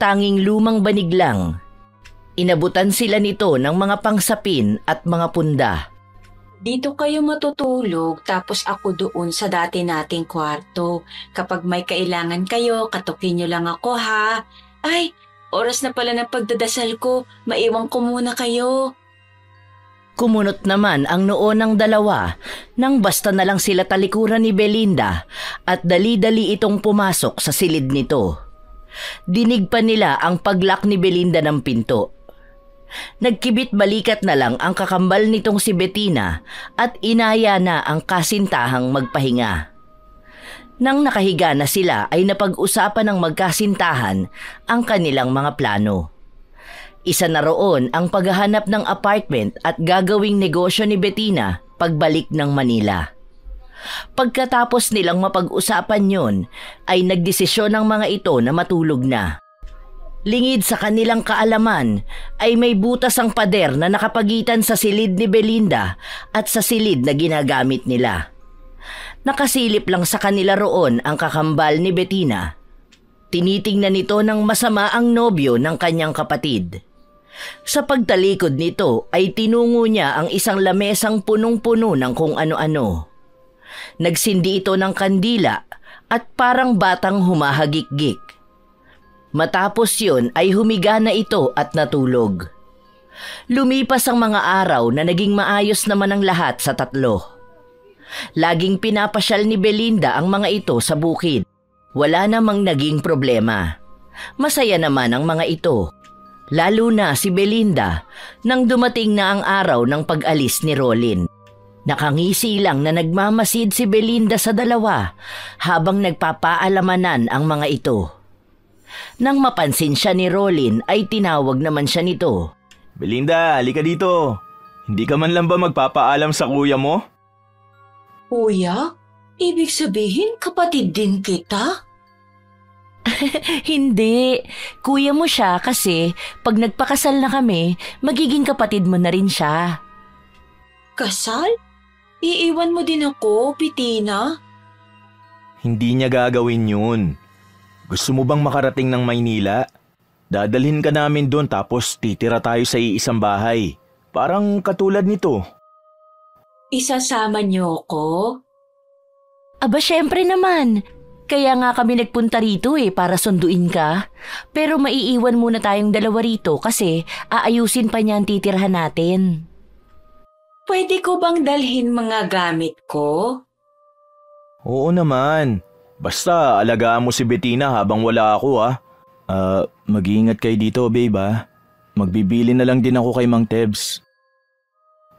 tanging lumang banig lang. Inabutan sila nito ng mga pangsapin at mga punda. Dito kayo matutulog tapos ako doon sa dati nating kwarto. Kapag may kailangan kayo, katukin nyo lang ako ha. Ay, oras na pala ng pagdadasal ko. Maiwan ko muna kayo. Kumunot naman ang noo ng 2 nang basta na lang sila talikuran ni Belinda at dali-dali itong pumasok sa silid nito. Dinig pa nila ang paglak ni Belinda ng pinto. Nagkibit balikat na lang ang kakambal nitong si Bettina at inaya na ang kasintahang magpahinga. Nang nakahiga na sila ay napag-usapan ng magkasintahan ang kanilang mga plano. Isa na roon ang paghahanap ng apartment at gagawing negosyo ni Bettina pagbalik ng Manila. Pagkatapos nilang mapag-usapan yon ay nagdesisyon ng mga ito na matulog na. Lingid sa kanilang kaalaman ay may butas ang pader na nakapagitan sa silid ni Belinda at sa silid na ginagamit nila. Nakasilip lang sa kanila roon ang kakambal ni Bettina. Tinitingnan nito ng masama ang nobyo ng kanyang kapatid. Sa pagtalikod nito ay tinungo niya ang isang lamesang punong-puno ng kung ano-ano. Nagsindi ito ng kandila at parang batang humahagik-gik. Matapos yun ay humiga na ito at natulog. Lumipas ang mga araw na naging maayos naman ang lahat sa 3. Laging pinapasyal ni Belinda ang mga ito sa bukid. Wala namang naging problema. Masaya naman ang mga ito. Lalo na si Belinda nang dumating na ang araw ng pag-alis ni Rolin. Nakangisi lang na nagmamasid si Belinda sa 2 habang nagpapaalamanan ang mga ito. Nang mapansin siya ni Rolin ay tinawag naman siya nito. Belinda, halika dito. Hindi ka man lang ba magpapaalam sa kuya mo? Kuya? Ibig sabihin kapatid din kita? Hindi. Kuya mo siya kasi pag nagpakasal na kami, magiging kapatid mo na rin siya. Kasal? Iiwan mo din ako, Bettina? Hindi niya gagawin yun. Gusto mo bang makarating ng Maynila? Dadalhin ka namin doon tapos titira tayo sa iisang bahay. Parang katulad nito. Isasama niyo ko? Aba, syempre naman. Kaya nga kami nagpunta rito para sunduin ka. Pero maiiwan muna tayong dalawa rito kasi aayusin pa niya ang titirhan natin. Pwede ko bang dalhin mga gamit ko? Oo naman. Basta alagaan mo si Bettina habang wala ako mag-iingat kayo dito, babe Magbibili na lang din ako kay Mang Tebs.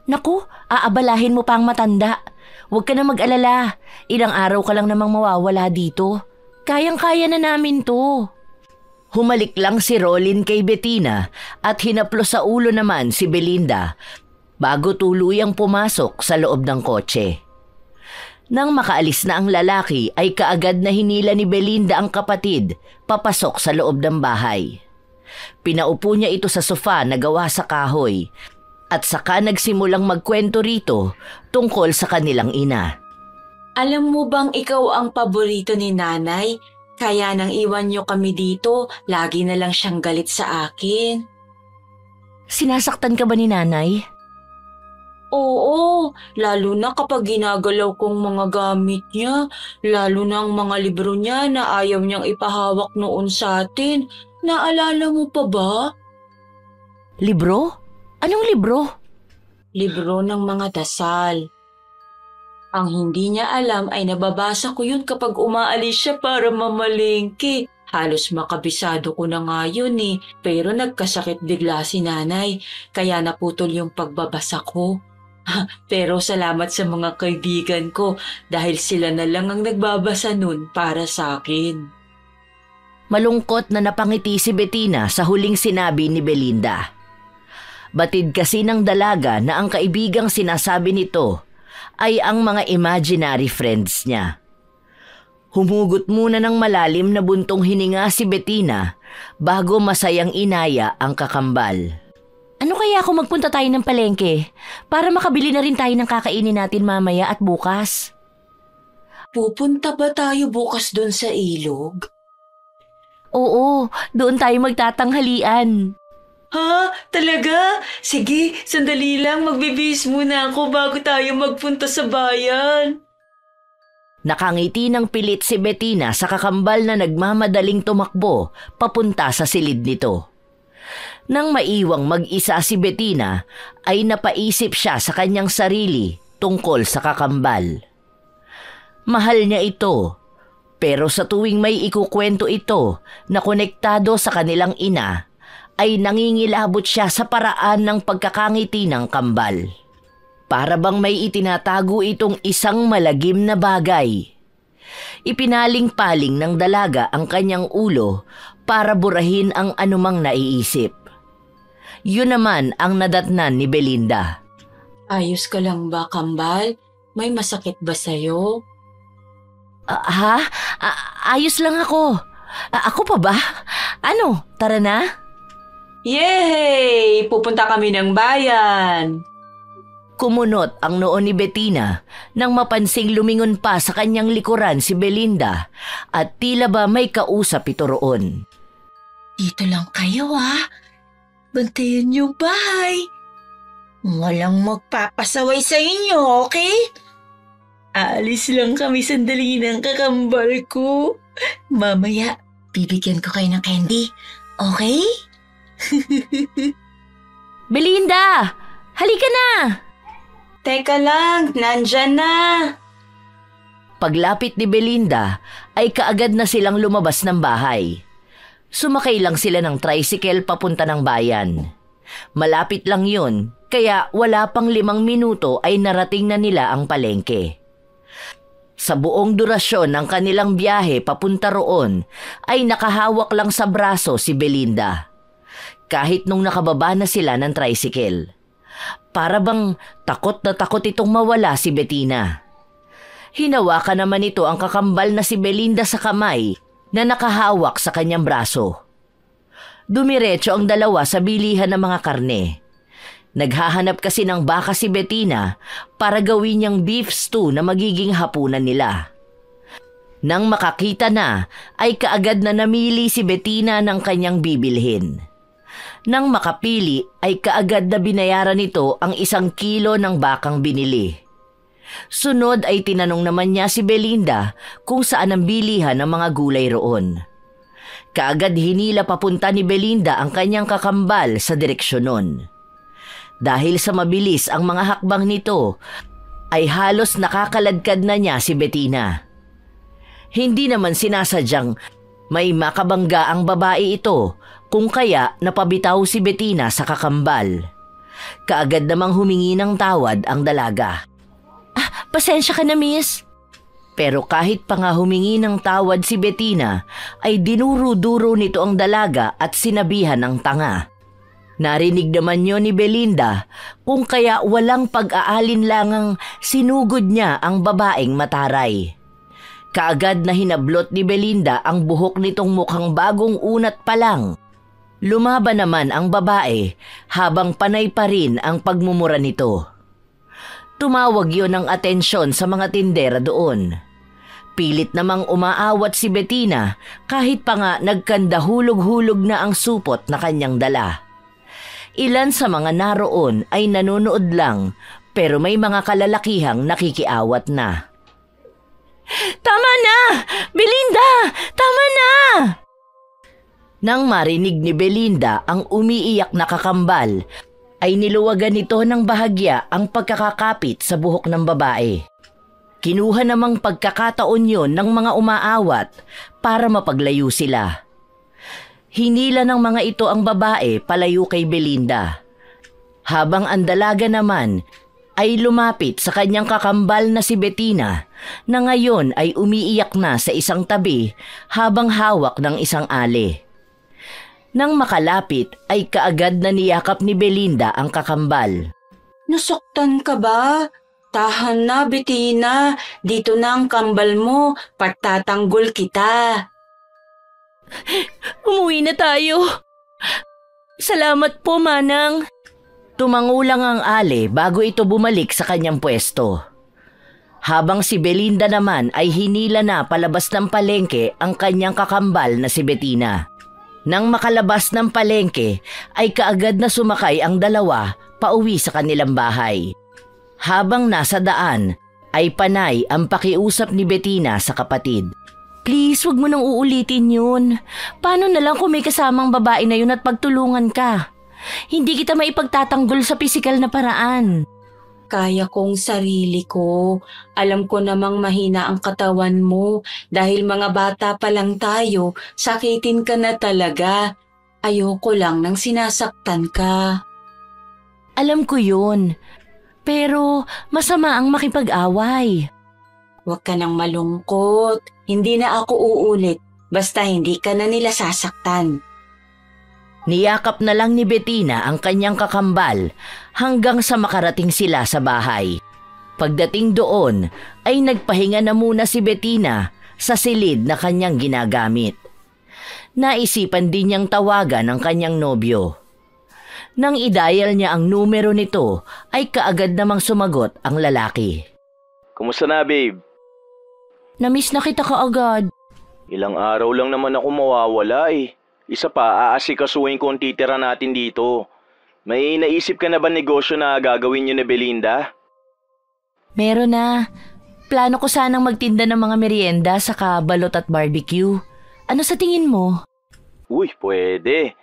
Naku, aabalahin mo pa ang matanda. Huwag ka na mag-alala. Ilang araw ka lang namang mawawala dito. Kayang-kaya na namin to. Humalik lang si Rolin kay Bettina at hinaplo sa ulo naman si Belinda bago tuluyang pumasok sa loob ng kotse. Nang makaalis na ang lalaki ay kaagad na hinila ni Belinda ang kapatid papasok sa loob ng bahay. Pinaupo niya ito sa sofa na gawa sa kahoy at saka nagsimulang magkwento rito tungkol sa kanilang ina. Alam mo bang ikaw ang paborito ni nanay? Kaya nang iwan niyo kami dito, lagi na lang siyang galit sa akin. Sinasaktan ka ba ni nanay? Oo, lalo na kapag ginagalaw kong mga gamit niya, lalo na ang mga libro niya na ayaw niyang ipahawak noon sa atin. Naalala mo pa ba? Libro? Anong libro? Libro ng mga dasal. Ang hindi niya alam ay nababasa ko yun kapag umaalis siya para mamalengke. Halos makabisado ko na nga yun pero nagkasakit bigla si nanay, kaya naputol yung pagbabasa ko. Pero salamat sa mga kaibigan ko dahil sila na lang ang nagbabasa nun para sa akin. Malungkot na napangiti si Bettina sa huling sinabi ni Belinda. Batid kasi ng dalaga na ang kaibigang sinasabi nito ay ang mga imaginary friends niya. Humugot muna ng malalim na buntong hininga si Bettina bago masayang inaya ang kakambal. Ano kaya kung magpunta tayo ng palengke para makabili na rin tayo ng kakainin natin mamaya at bukas? Pupunta ba tayo bukas doon sa ilog? Oo, doon tayo magtatanghalian. Ha? Talaga? Sige, sandali lang. Magbibihis muna ako bago tayo magpunta sa bayan. Nakangiti ng pilit si Bettina sa kakambal na nagmamadaling tumakbo papunta sa silid nito. Nang maiwang mag-isa si Bettina ay napaisip siya sa kanyang sarili tungkol sa kakambal. Mahal niya ito, pero sa tuwing may ikukwento ito na konektado sa kanilang ina, ay nangingilabot siya sa paraan ng pagkakangiti ng kambal. Para bang may itinatago itong isang malagim na bagay. Ipinaling-paling ng dalaga ang kanyang ulo para burahin ang anumang naiisip. Yun naman ang nadatnan ni Belinda. Ayos ka lang ba, kambal? May masakit ba sa'yo? Ayos lang ako. Ako pa ba? Ano, tara na? Yay! Pupunta kami ng bayan! Kumunot ang noo ni Bettina nang mapansing lumingon pa sa kanyang likuran si Belinda at tila ba may kausap ito roon. Dito lang kayo Bantayan niyo bahay. Walang magpapasaway sa inyo, okay? Aalis lang kami sandali ng kakambal ko. Mamaya, bibigyan ko kayo ng candy, okay? Belinda! Halika na! Teka lang, nandyan na. Paglapit ni Belinda ay kaagad na silang lumabas ng bahay. Sumakay lang sila ng tricycle papunta ng bayan. Malapit lang yun, kaya wala pang 5 minuto ay narating na nila ang palengke. Sa buong durasyon ng kanilang biyahe papunta roon ay nakahawak lang sa braso si Belinda. Kahit nung nakababa na sila ng tricycle. Para bang takot na takot itong mawala si Bettina. Hinawakan naman ito ang kakambal na si Belinda sa kamay na nakahawak sa kanyang braso. Dumiretso ang dalawa sa bilihan ng mga karne. Naghahanap kasi ng baka si Bettina para gawin niyang beef stew na magiging hapunan nila. Nang makakita na, ay kaagad na namili si Bettina ng kanyang bibilhin. Nang makapili, ay kaagad na binayaran nito ang 1 kilo ng bakang binili. Sunod ay tinanong naman niya si Belinda kung saan ang bilihan ng mga gulay roon. Kaagad hinila papunta ni Belinda ang kanyang kakambal sa direksyon nun. Dahil sa mabilis ang mga hakbang nito, ay halos nakakaladkad na niya si Bettina. Hindi naman sinasadyang may makabangga ang babae ito kung kaya napabitaw si Bettina sa kakambal. Kaagad namang humingi ng tawad ang dalaga. Pasensya ka na, miss. Pero kahit pa nga humingi ng tawad si Bettina, ay dinuro-duro nito ang dalaga at sinabihan ng tanga. Narinig naman yun ni Belinda kung kaya walang pag-aalinlangang sinugod niya ang babaeng mataray. Kaagad na hinablot ni Belinda ang buhok nitong mukhang bagong unat pa lang. Lumaban naman ang babae habang panay pa rin ang pagmumura nito. Tumawag yon ng atensyon sa mga tindera doon. Pilit namang umaawat si Bettina kahit pa nga nagkandahulog-hulog na ang supot na kanyang dala. Ilan sa mga naroon ay nanonood lang pero may mga kalalakihang nakikiawat na. Tama na! Belinda! Tama na! Nang marinig ni Belinda ang umiiyak na kakambal, ay niluwagan nito ng bahagya ang pagkakakapit sa buhok ng babae. Kinuha namang pagkakataon yon ng mga umaawat para mapaglayo sila. Hinila ng mga ito ang babae palayo kay Belinda. Habang ang dalaga naman ay lumapit sa kanyang kakambal na si Bettina na ngayon ay umiiyak na sa isang tabi habang hawak ng isang ali. Nang makalapit ay kaagad na niyakap ni Belinda ang kakambal. Nasaktan ka ba? Tahan na, Bettina. Dito na ang kambal mo. Pagtatanggol kita. Umuwi na tayo. Salamat po, Manang. Tumangulang ang ali bago ito bumalik sa kanyang pwesto. Habang si Belinda naman ay hinila na palabas ng palengke ang kanyang kakambal na si Bettina. Nang makalabas ng palengke ay kaagad na sumakay ang dalawa pauwi sa kanilang bahay. Habang nasa daan ay panay ang pakiusap ni Bettina sa kapatid. Please, wag mo nang uulitin yun. Paano na lang kung may kasamang babae na yun at pagtulungan ka? Hindi kita maipagtatanggol sa pisikal na paraan. Kaya kong sarili ko. Alam ko namang mahina ang katawan mo. Dahil mga bata pa lang tayo, sakitin ka na talaga. Ayoko lang nang sinasaktan ka. Alam ko yun. Pero masama ang makipag-away. Huwag ka nang malungkot. Hindi na ako uulit. Basta hindi ka na nila sasaktan. Niyakap na lang ni Bettina ang kanyang kakambal hanggang sa makarating sila sa bahay. Pagdating doon ay nagpahinga na muna si Bettina sa silid na kanyang ginagamit. Naisipan din niyang tawagan ang kanyang nobyo. Nang i-dial niya ang numero nito ay kaagad namang sumagot ang lalaki. Kumusta na, babe? Namiss na kita kaagad. Ilang araw lang naman ako mawawala eh. Isa pa, aasikasuhin ko ang titira natin dito. May naisip ka na ba negosyo na gagawin niyo ni Belinda? Meron na. Plano ko sanang magtinda ng mga merienda saka balot at barbecue. Ano sa tingin mo? Uy, pwede.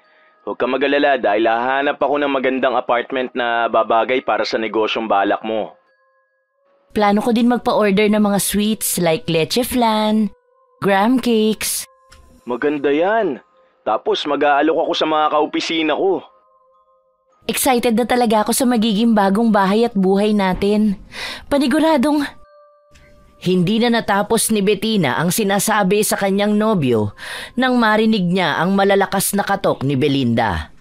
Huwag ka mag-alala dahil hahanap ako ng magandang apartment na babagay para sa negosyong balak mo. Plano ko din magpa-order ng mga sweets like leche flan, graham cakes. Maganda yan. Tapos mag-aalok ako sa mga kaopisina ko. Excited na talaga ako sa magiging bagong bahay at buhay natin. Paniguradong... Hindi na natapos ni Bettina ang sinasabi sa kanyang nobyo nang marinig niya ang malalakas na katok ni Belinda.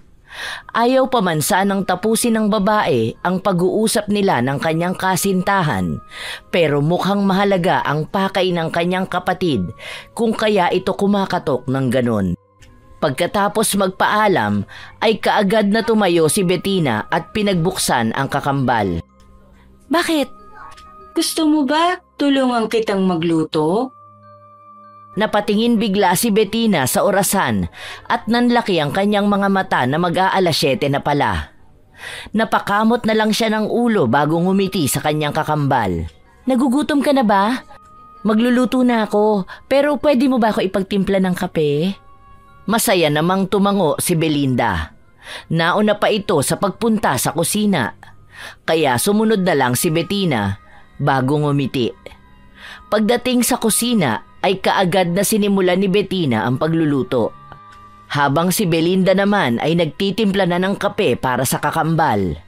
Ayaw pa man sanang tapusin ng babae ang pag-uusap nila ng kanyang kasintahan, pero mukhang mahalaga ang pakay ng kanyang kapatid kung kaya ito kumakatok ng ganon. Pagkatapos magpaalam ay kaagad na tumayo si Bettina at pinagbuksan ang kakambal. Bakit? Gusto mo ba tulungan kitang magluto? Napatingin bigla si Bettina sa orasan at nanlaki ang kanyang mga mata na mag-aalas 7 na pala. Napakamot na lang siya ng ulo bago ngumiti sa kanyang kakambal. Nagugutom ka na ba? Magluluto na ako, pero pwede mo ba ako ipagtimpla ng kape? Masaya namang tumango si Belinda. Nauna pa ito sa pagpunta sa kusina, kaya sumunod na lang si Bettina bago ngumiti. Pagdating sa kusina ay kaagad na sinimulan ni Bettina ang pagluluto, habang si Belinda naman ay nagtitimpla na ng kape para sa kakambal.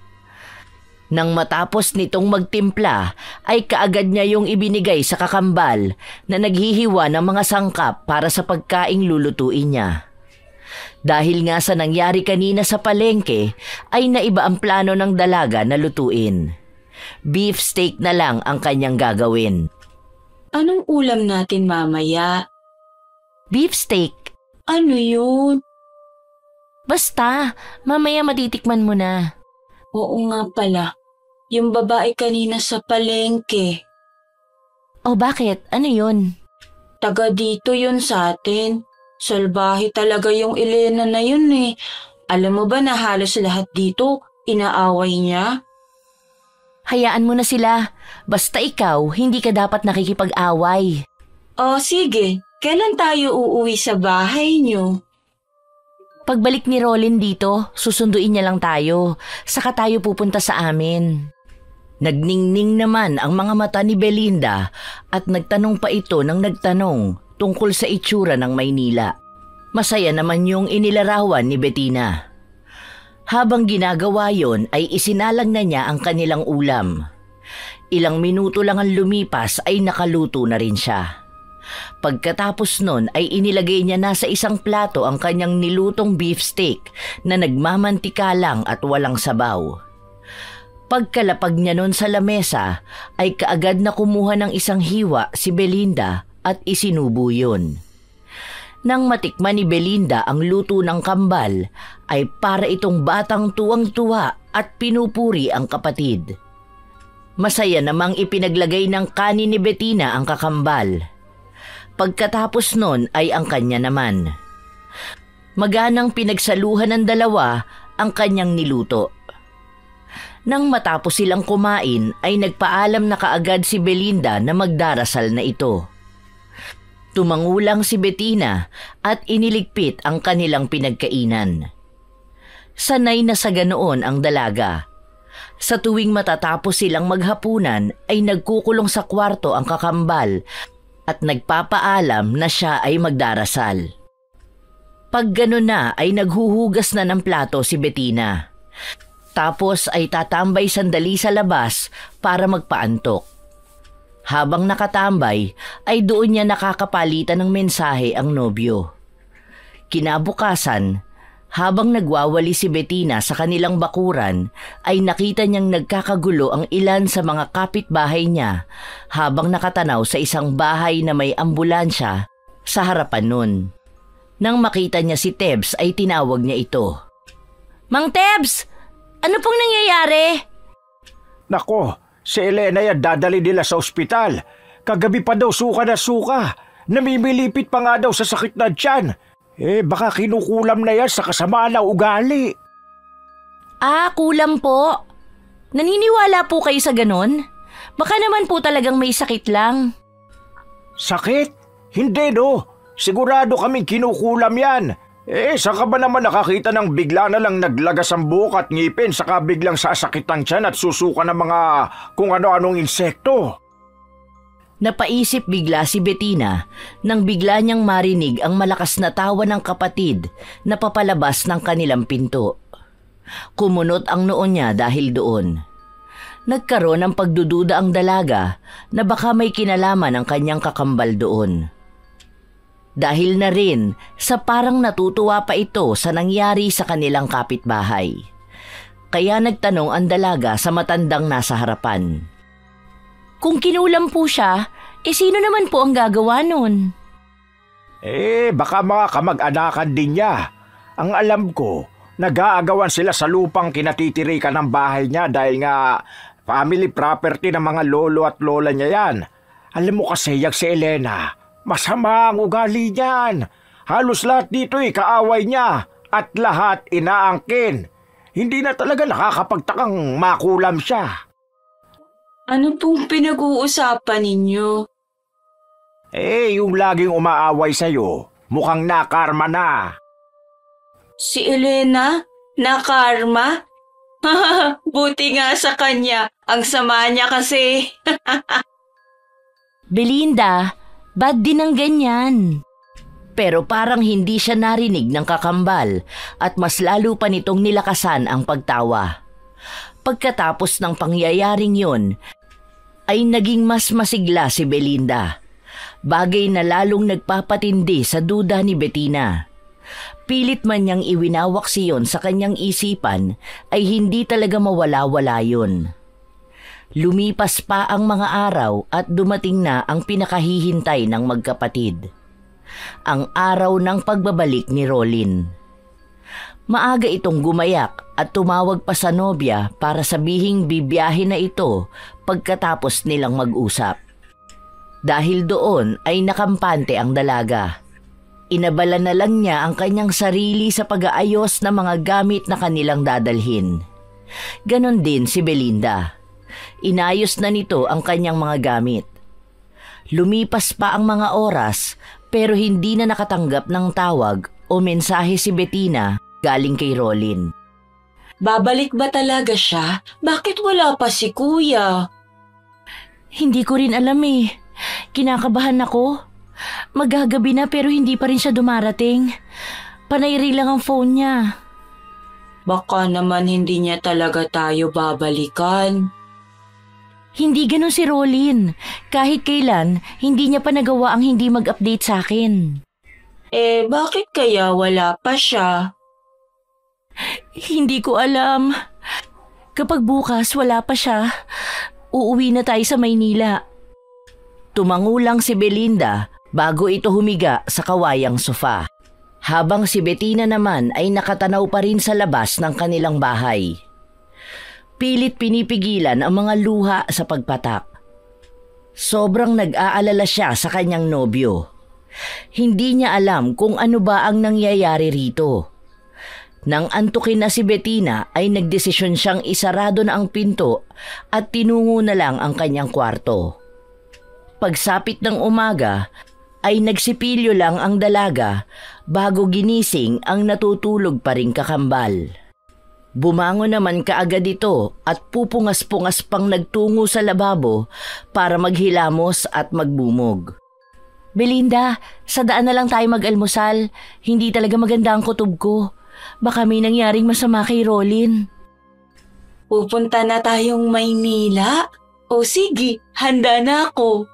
Nang matapos nitong magtimpla ay kaagad niya yung ibinigay sa kakambal na naghihiwa ng mga sangkap para sa pagkaing lulutuin niya. Dahil nga sa nangyari kanina sa palengke ay naiba ang plano ng dalaga na lutuin. Beef steak na lang ang kanyang gagawin. Anong ulam natin mamaya? Beef steak. Ano yun? Basta, mamaya matitikman mo na. Oo nga pala. Yung babae kanina sa palengke. O bakit? Ano yun? Taga dito yun sa atin. Salbahe talaga yung Elena na yun eh. Alam mo ba na halos lahat dito inaaway niya? Hayaan mo na sila. Basta ikaw, hindi ka dapat nakikipag-away. O sige, kailan tayo uuwi sa bahay niyo? Pagbalik ni Rolin dito, susunduin niya lang tayo. Saka tayo pupunta sa amin. Nagningning naman ang mga mata ni Belinda at nagtanong pa ito ng nagtanong tungkol sa itsura ng Maynila. Masaya naman yung inilarawan ni Bettina. Habang ginagawa yon ay isinalang na niya ang kanilang ulam. Ilang minuto lang ang lumipas ay nakaluto na rin siya. Pagkatapos nun ay inilagay niya na sa isang plato ang kanyang nilutong beef steak na nagmamantika lang at walang sabaw. Pagkalapag niya nun sa lamesa ay kaagad na kumuha ng isang hiwa si Belinda at isinubo yun. Nang matikman ni Belinda ang luto ng kambal, ay para itong batang tuwang-tuwa at pinupuri ang kapatid. Masaya namang ipinaglagay ng kanin ni Bettina ang kakambal. Pagkatapos nun ay ang kanya naman. Maganang pinagsaluhan ng dalawa ang kanyang niluto. Nang matapos silang kumain ay nagpaalam na kaagad si Belinda na magdarasal na ito. Tumangulang si Bettina at iniligpit ang kanilang pinagkainan. Sanay na sa ganoon ang dalaga. Sa tuwing matatapos silang maghapunan ay nagkukulong sa kwarto ang kakambal at nagpapaalam na siya ay magdarasal. Pag gano'n na ay naghuhugas na ng plato si Bettina. Tapos ay tatambay sandali sa labas para magpaantok. Habang nakatambay ay doon niya nakakapalitan ng mensahe ang nobyo. Kinabukasan, habang nagwawali si Bettina sa kanilang bakuran, ay nakita niyang nagkakagulo ang ilan sa mga kapitbahay niya habang nakatanaw sa isang bahay na may ambulansya sa harapan nun. Nang makita niya si Tebs ay tinawag niya ito. Mang Tebs! Ano pong nangyayari? Nako, si Elena yan dadali nila sa ospital. Kagabi pa daw suka na suka. Namimilipit pa nga daw sa sakit na tiyan. Baka kinukulam na yan sa kasamaan na ugali. Kulam po. Naniniwala po kayo sa ganon? Baka naman po talagang may sakit lang. Sakit? Hindi no. Sigurado kaming kinukulam yan. Saan ka ba naman nakakita ng bigla na lang naglagas ang buhok at ngipin saka biglang sasakit ang tiyan at susuka ng mga kung ano-anong insekto? Napaisip bigla si Bettina nang bigla niyang marinig ang malakas na tawa ng kapatid na papalabas ng kanilang pinto. Kumunot ang noo niya dahil doon. Nagkaroon ng pagdududa ang dalaga na baka may kinalaman ang kanyang kakambal doon. Dahil na rin sa parang natutuwa pa ito sa nangyari sa kanilang kapitbahay. Kaya nagtanong ang dalaga sa matandang nasa harapan. Kung kinulam po siya, sino naman po ang gagawa nun? Baka mga kamag-anakan din niya. Ang alam ko, nag-aagawan sila sa lupang kinatitirikan ng bahay niya dahil nga family property ng mga lolo at lola niya yan. Alam mo kasi, si Elena, Masama ang ugali niyan. Halos lahat dito'y kaaway niya at lahat inaangkin. Hindi na talaga nakakapagtakang makulam siya. Ano pong pinag-uusapan ninyo? Yung laging umaaway sa'yo, mukhang nakarma na. Si Elena? Nakarma? Buti nga sa kanya. Ang sama niya kasi. Belinda, bad din ang ganyan. Pero parang hindi siya narinig ng kakambal at mas lalo pa nitong nilakasan ang pagtawa. Pagkatapos ng pangyayaring yun, ay naging mas masigla si Belinda. Bagay na lalong nagpapatindi sa duda ni Bettina. Pilit man niyang iwinawak siyon sa kanyang isipan ay hindi talaga mawala-wala yun. Lumipas pa ang mga araw at dumating na ang pinakahihintay ng magkapatid. Ang araw ng pagbabalik ni Rolin. Maaga itong gumayak at tumawag pa sa nobya para sabihing bibiyahe na ito pagkatapos nilang mag-usap. Dahil doon ay nakampante ang dalaga. Inabala na lang niya ang kanyang sarili sa pag-aayos ng mga gamit na kanilang dadalhin. Ganon din si Belinda. Inayos na nito ang kanyang mga gamit. Lumipas pa ang mga oras pero hindi na nakatanggap ng tawag o mensahe si Bettina galing kay Rolin. Babalik ba talaga siya? Bakit wala pa si Kuya? Hindi ko rin alam eh. Kinakabahan ako. Maggagabi na pero hindi pa rin siya dumarating. Panayri lang ang phone niya. Baka naman hindi niya talaga tayo babalikan. Hindi ganun si Rolin. Kahit kailan, hindi niya pa nagawa ang hindi mag-update sa akin. Bakit kaya wala pa siya? Hindi ko alam. Kapag bukas wala pa siya, uuwi na tayo sa Maynila. Tumangulang si Belinda bago ito humiga sa kawayang sofa. Habang si Bettina naman ay nakatanaw pa rin sa labas ng kanilang bahay. Pilit pinipigilan ang mga luha sa pagpatak. Sobrang nag-aalala siya sa kanyang nobyo. Hindi niya alam kung ano ba ang nangyayari rito. Nang antukin na si Bettina ay nagdesisyon siyang isarado na ang pinto at tinungo na lang ang kanyang kwarto. Pagsapit ng umaga ay nagsipilyo lang ang dalaga bago ginising ang natutulog pa ring kakambal. Bumangon naman kaagad ito at pupungas-pungas pang nagtungo sa lababo para maghilamos at magbumog. Belinda, sa daan na lang tayo mag-almusal. Hindi talaga maganda ang kutob ko. Baka may nangyaring masama kay Rolin. Pupunta na tayong Maynila? O sige, handa na ako.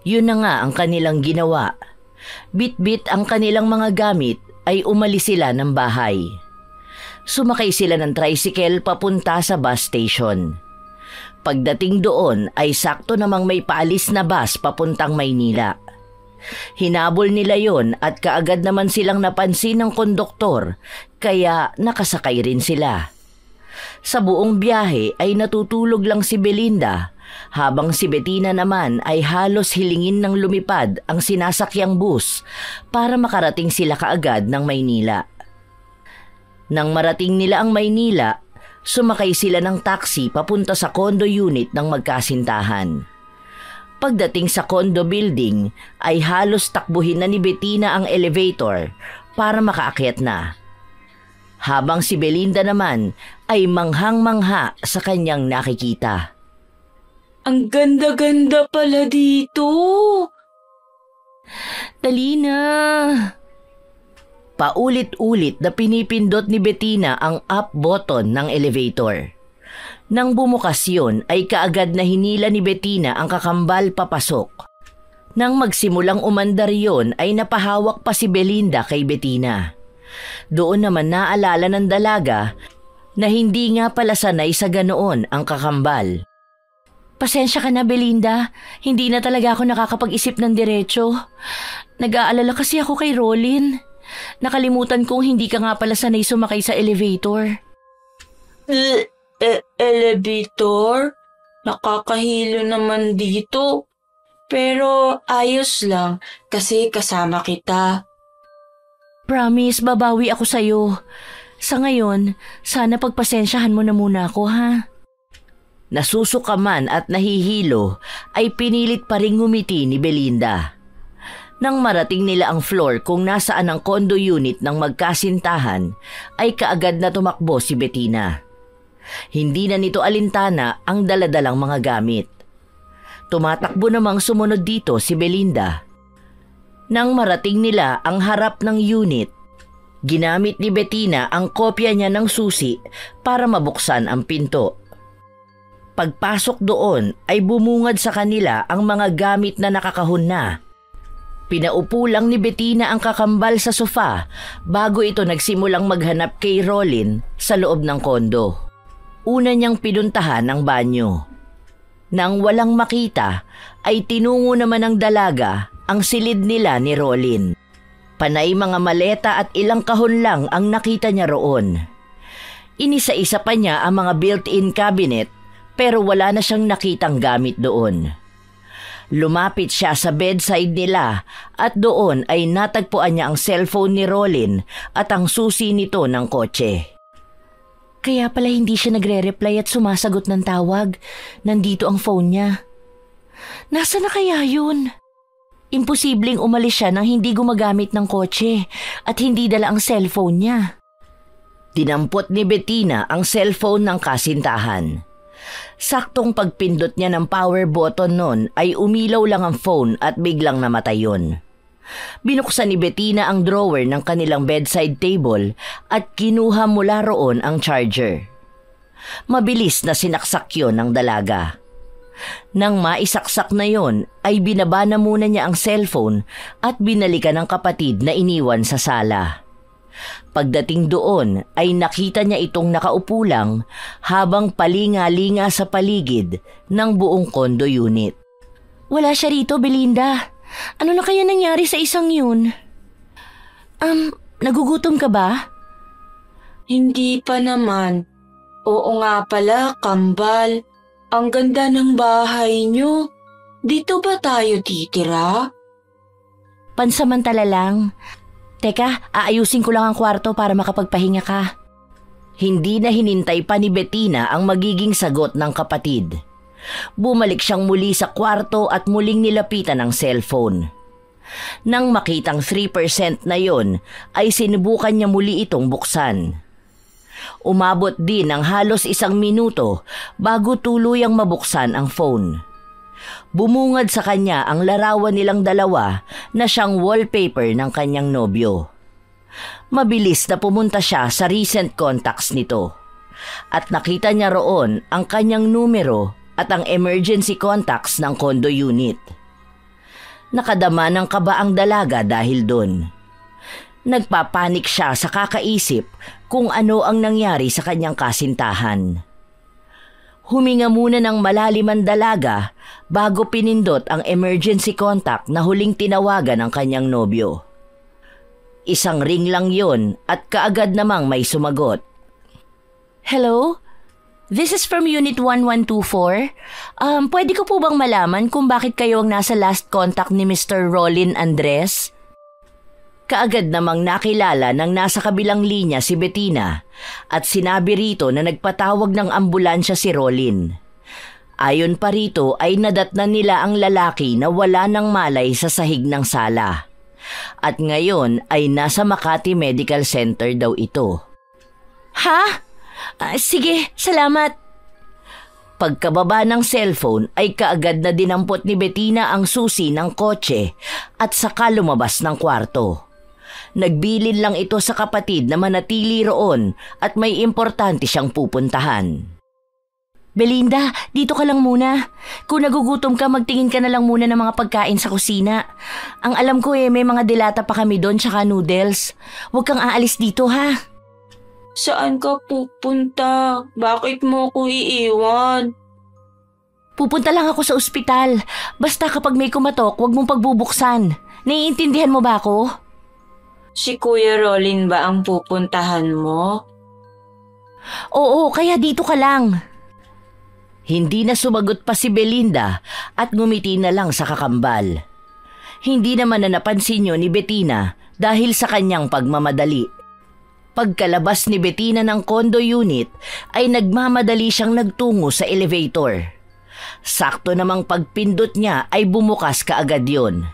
Yun na nga ang kanilang ginawa. Bit-bit ang kanilang mga gamit ay umalis sila ng bahay. Sumakay sila ng tricycle papunta sa bus station. Pagdating doon ay sakto namang may paalis na bus papuntang Maynila. Hinabol nila yon at kaagad naman silang napansin ng konduktor kaya nakasakay rin sila. Sa buong biyahe ay natutulog lang si Belinda habang si Bettina naman ay halos hilingin ng lumipad ang sinasakyang bus para makarating sila kaagad ng Maynila. Nang marating nila ang Maynila, sumakay sila ng taxi papunta sa condo unit ng magkasintahan. Pagdating sa condo building ay halos takbuhin na ni Bettina ang elevator para makaakyat na. Habang si Belinda naman ay manghang-mangha sa kanyang nakikita. Ang ganda-ganda pala dito. Dali na. Paulit-ulit na pinipindot ni Bettina ang up button ng elevator. Nang bumukas yun ay kaagad na hinila ni Bettina ang kakambal papasok. Nang magsimulang umandar yun ay napahawak pa si Belinda kay Bettina. Doon naman naalala ng dalaga na hindi nga pala sanay sa ganoon ang kakambal. Pasensya ka na, Belinda. Hindi na talaga ako nakakapag-isip ng diretso. Nag-aalala kasi ako kay Rolin. Nakalimutan kong hindi ka nga pala sanay sumakay sa elevator. Elevator? Nakakahilo naman dito. Pero ayos lang kasi kasama kita. Promise, babawi ako sa'yo. Sa ngayon, sana pagpasensyahan mo na muna ako, ha? Nasusuka man at nahihilo ay pinilit pa ring ngumiti ni Belinda. Nang marating nila ang floor kung nasaan ang condo unit ng magkasintahan, ay kaagad na tumakbo si Bettina. Hindi na nito alintana ang daladalang mga gamit. Tumatakbo namang sumunod dito si Belinda. Nang marating nila ang harap ng unit, ginamit ni Bettina ang kopya niya ng susi para mabuksan ang pinto. Pagpasok doon ay bumungad sa kanila ang mga gamit na nakakahon na. Pinaupo lang ni Bettina ang kakambal sa sofa bago ito nagsimulang maghanap kay Rolin sa loob ng kondo. Una niyang pinuntahan ang banyo. Nang walang makita ay tinungo naman ng dalaga ang silid nila ni Rolin. Panay mga maleta at ilang kahon lang ang nakita niya roon. Inisa-isa pa niya ang mga built-in cabinet pero wala na siyang nakitang gamit doon. Lumapit siya sa bedside nila at doon ay natagpuan niya ang cellphone ni Rolin at ang susi nito ng kotse. Kaya pala hindi siya nagre-reply at sumasagot ng tawag. Nandito ang phone niya. Nasaan na kaya yun? Imposibleng umalis siya nang hindi gumagamit ng kotse at hindi dala ang cellphone niya. Dinampot ni Bettina ang cellphone ng kasintahan. Saktong pagpindot niya ng power button nun ay umilaw lang ang phone at biglang namatay yun. Binuksan ni Bettina ang drawer ng kanilang bedside table at kinuha mula roon ang charger. Mabilis na sinaksak yon ng dalaga. Nang maisaksak na yon ay binaba na muna niya ang cellphone at binalikan ng kapatid na iniwan sa sala. Pagdating doon ay nakita niya itong nakaupo lang habang palinga-linga sa paligid ng buong condo unit. Wala siya rito, Belinda. Ano na kaya nangyari sa isang yun? Nagugutom ka ba? Hindi pa naman. Oo nga pala, kambal. Ang ganda ng bahay niyo. Dito ba tayo titira? Pansamantala lang. Teka, aayusin ko lang ang kwarto para makapagpahinga ka. Hindi na hinintay pa ni Bettina ang magiging sagot ng kapatid. Bumalik siyang muli sa kwarto at muling nilapitan ang cellphone. Nang makitang 3% na yon, ay sinubukan niya muli itong buksan. Umabot din ng halos 1 minuto bago tuluyang mabuksan ang phone. Bumungad sa kanya ang larawan nilang dalawa na siyang wallpaper ng kanyang nobyo. Mabilis na pumunta siya sa recent contacts nito at nakita niya roon ang kanyang numero at ang emergency contacts ng condo unit. Nakadama ng kaba ang dalaga dahil doon. Nagpapanik siya sa kakaisip kung ano ang nangyari sa kanyang kasintahan. Huminga muna ng malalim ang dalaga bago pinindot ang emergency contact na huling tinawagan ng kanyang nobyo. Isang ring lang yon at kaagad namang may sumagot. Hello? This is from Unit 1124. Pwede ko po bang malaman kung bakit kayo ang nasa last contact ni Mr. Rolin Andres? Kaagad namang nakilala ng nasa kabilang linya si Bettina at sinabi rito na nagpatawag ng ambulansya si Rolin. Ayon pa rito ay nadatnan nila ang lalaki na wala ng malay sa sahig ng sala. At ngayon ay nasa Makati Medical Center daw ito. Ha? Sige, salamat. Pagkababa ng cellphone ay kaagad na dinampot ni Bettina ang susi ng kotse at saka lumabas ng kwarto. Nagbilin lang ito sa kapatid na manatili roon at may importante siyang pupuntahan. Belinda, dito ka lang muna. Kung nagugutom ka, magtingin ka na lang muna ng mga pagkain sa kusina. Ang alam ko may mga dilata pa kami doon tsaka noodles. Huwag kang aalis dito, ha? Saan ka pupunta? Bakit mo ko iiwan? Pupunta lang ako sa ospital. Basta kapag may kumatok, huwag mong pagbubuksan. Naiintindihan mo ba ako? Si Kuya Rolin ba ang pupuntahan mo? Oo, kaya dito ka lang. Hindi na sumagot pa si Belinda at ngumiti na lang sa kakambal. Hindi naman na napansin yun ni Bettina dahil sa kanyang pagmamadali. Pagkalabas ni Bettina ng condo unit ay nagmamadali siyang nagtungo sa elevator. Sakto namang pagpindot niya ay bumukas kaagad yun.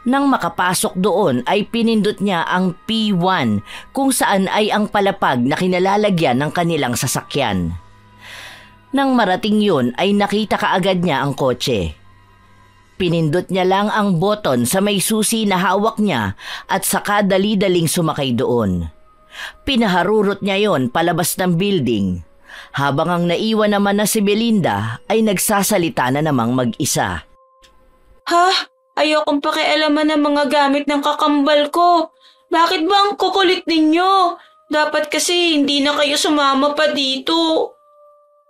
Nang makapasok doon ay pinindot niya ang P1 kung saan ay ang palapag na kinalalagyan ng kanilang sasakyan. Nang marating yun ay nakita kaagad niya ang kotse. Pinindot niya lang ang button sa may susi na hawak niya at saka dali-daling sumakay doon. Pinaharurot niya yon palabas ng building. Habang ang naiwan naman na si Belinda ay nagsasalita na namang mag-isa. Ha? Ayokong pakialaman ng mga gamit ng kakambal ko. Bakit ba ang kukulit ninyo? Dapat kasi hindi na kayo sumama pa dito.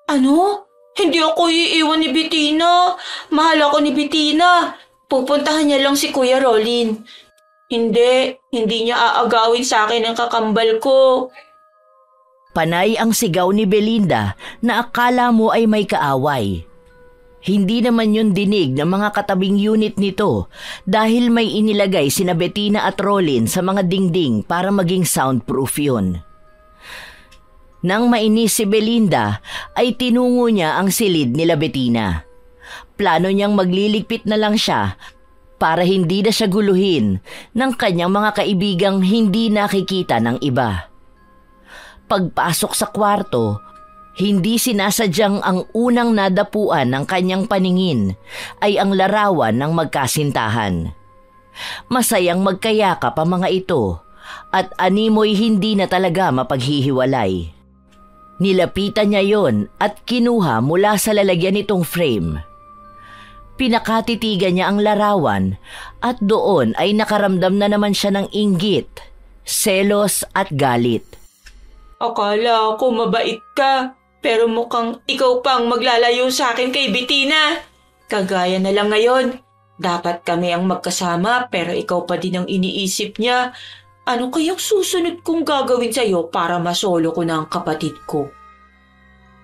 Ano? Hindi ako iiwan ni Bettina. Mahal ako ni Bettina. Pupuntahan niya lang si Kuya Rolin. Hindi niya aagawin sa akin ang kakambal ko. Panay ang sigaw ni Belinda na akala mo ay may kaaway. Hindi naman yun dinig ng mga katabing unit nito dahil may inilagay sina Bettina at Rolin sa mga dingding para maging soundproof yun. Nang mainis si Belinda ay tinungo niya ang silid nila Bettina. Plano niyang magliligpit na lang siya para hindi na siya guluhin ng kanyang mga kaibigang hindi nakikita ng iba. Pagpasok sa kwarto, hindi sinasadyang ang unang nadapuan ng kanyang paningin ay ang larawan ng magkasintahan. Masayang magkayakap ang mga ito at animoy hindi na talaga mapaghihiwalay. Nilapitan niya yon at kinuha mula sa lalagyan nitong frame. Pinakatitigan niya ang larawan at doon ay nakaramdam na naman siya ng inggit, selos at galit. Akala ko mabait ka, pero mukhang ikaw pang maglalayo sa akin kay Bettina. Kagaya na lang ngayon, dapat kami ang magkasama pero ikaw pa din ang iniisip niya. Ano kayang susunod kong gagawin sa'yo para masolo ko na ang kapatid ko?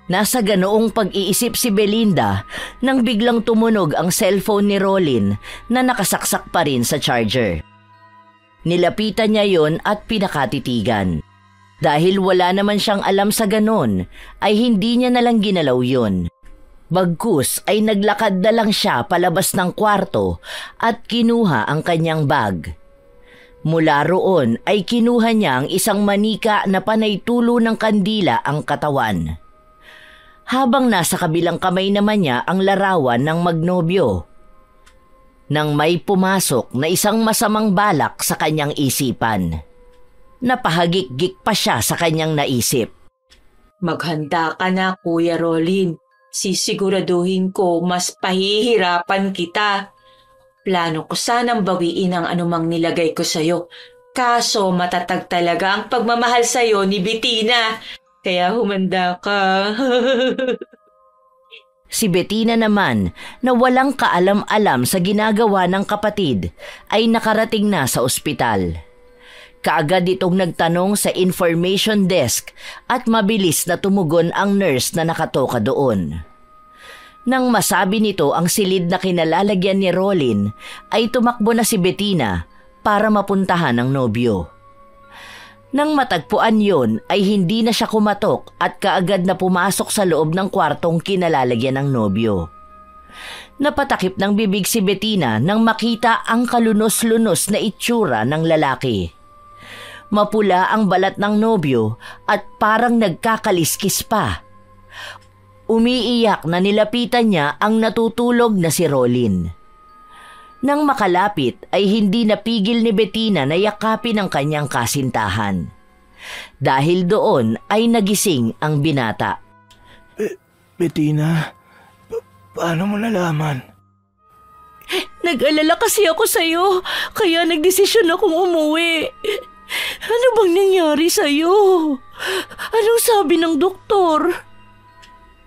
Nasa ganoong pag-iisip si Belinda nang biglang tumunog ang cellphone ni Rolin na nakasaksak pa rin sa charger. Nilapitan niya yon at pinakatitigan. Dahil wala naman siyang alam sa ganon, ay hindi niya nalang ginalaw yun. Bagkus ay naglakad na lang siya palabas ng kwarto at kinuha ang kanyang bag. Mula roon ay kinuha niya ang isang manika na panay tulo ng kandila ang katawan. Habang nasa kabilang kamay naman niya ang larawan ng magnobyo. Nang may pumasok na isang masamang balak sa kanyang isipan. Napahagik-gik pa siya sa kanyang naisip. Maghanda ka na, Kuya Rolin. Sisiguraduhin ko mas pahihirapan kita. Plano ko sanang bawiin ang anumang nilagay ko sa'yo. Kaso matatag talaga ang pagmamahal sa'yo ni Bettina. Kaya humanda ka. Si Bettina naman, na walang kaalam-alam sa ginagawa ng kapatid, ay nakarating na sa ospital. Kaagad itong nagtanong sa information desk at mabilis na tumugon ang nurse na nakatoka doon. Nang masabi nito ang silid na kinalalagyan ni Rolin, ay tumakbo na si Bettina para mapuntahan ang nobyo. Nang matagpuan yon ay hindi na siya kumatok at kaagad na pumasok sa loob ng kwartong kinalalagyan ng nobyo. Napatakip ng bibig si Bettina nang makita ang kalunos-lunos na itsura ng lalaki. Mapula ang balat ng nobyo at parang nagkakaliskis pa. Umiiyak na nilapitan niya ang natutulog na si Rolin. Nang makalapit ay hindi napigil ni Bettina na yakapin ang kanyang kasintahan. Dahil doon ay nagising ang binata. Bettina, paano mo nalaman? Nag-alala kasi ako sa'yo, kaya nagdesisyon akong umuwi. Ano bang nangyari sa'yo? Anong sabi ng doktor?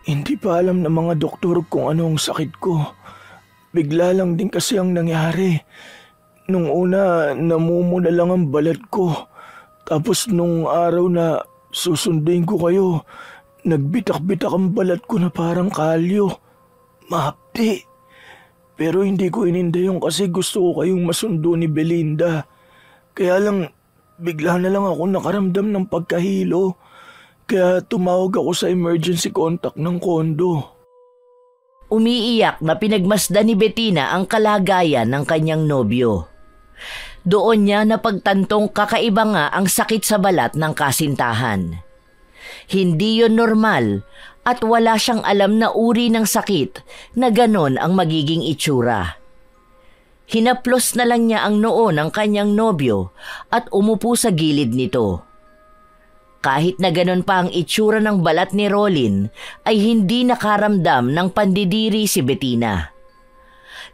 Hindi pa alam ng mga doktor kung ano ang sakit ko. Bigla lang din kasi ang nangyari. Nung una, namumula lang ang balat ko. Tapos nung araw na susunduin ko kayo, Nagbitak-bitak ang balat ko na parang kalyo. Mahapdi. Pero hindi ko ininda kasi gusto ko kayong masundo ni Belinda. Kaya lang, bigla na lang ako nakaramdam ng pagkahilo. Kaya tumawag ako sa emergency contact ng kondo. Umiiyak na pinagmasdan ni Bettina ang kalagayan ng kanyang nobyo. Doon niya napagtantong kakaiba nga ang sakit sa balat ng kasintahan. Hindi yon normal at wala siyang alam na uri ng sakit na ganon ang magiging itsura. Hinaplos na lang niya ang noo ng kanyang nobyo at umupo sa gilid nito. Kahit na ganon pa ang itsura ng balat ni Rolin, ay hindi nakaramdam ng pandidiri si Bettina.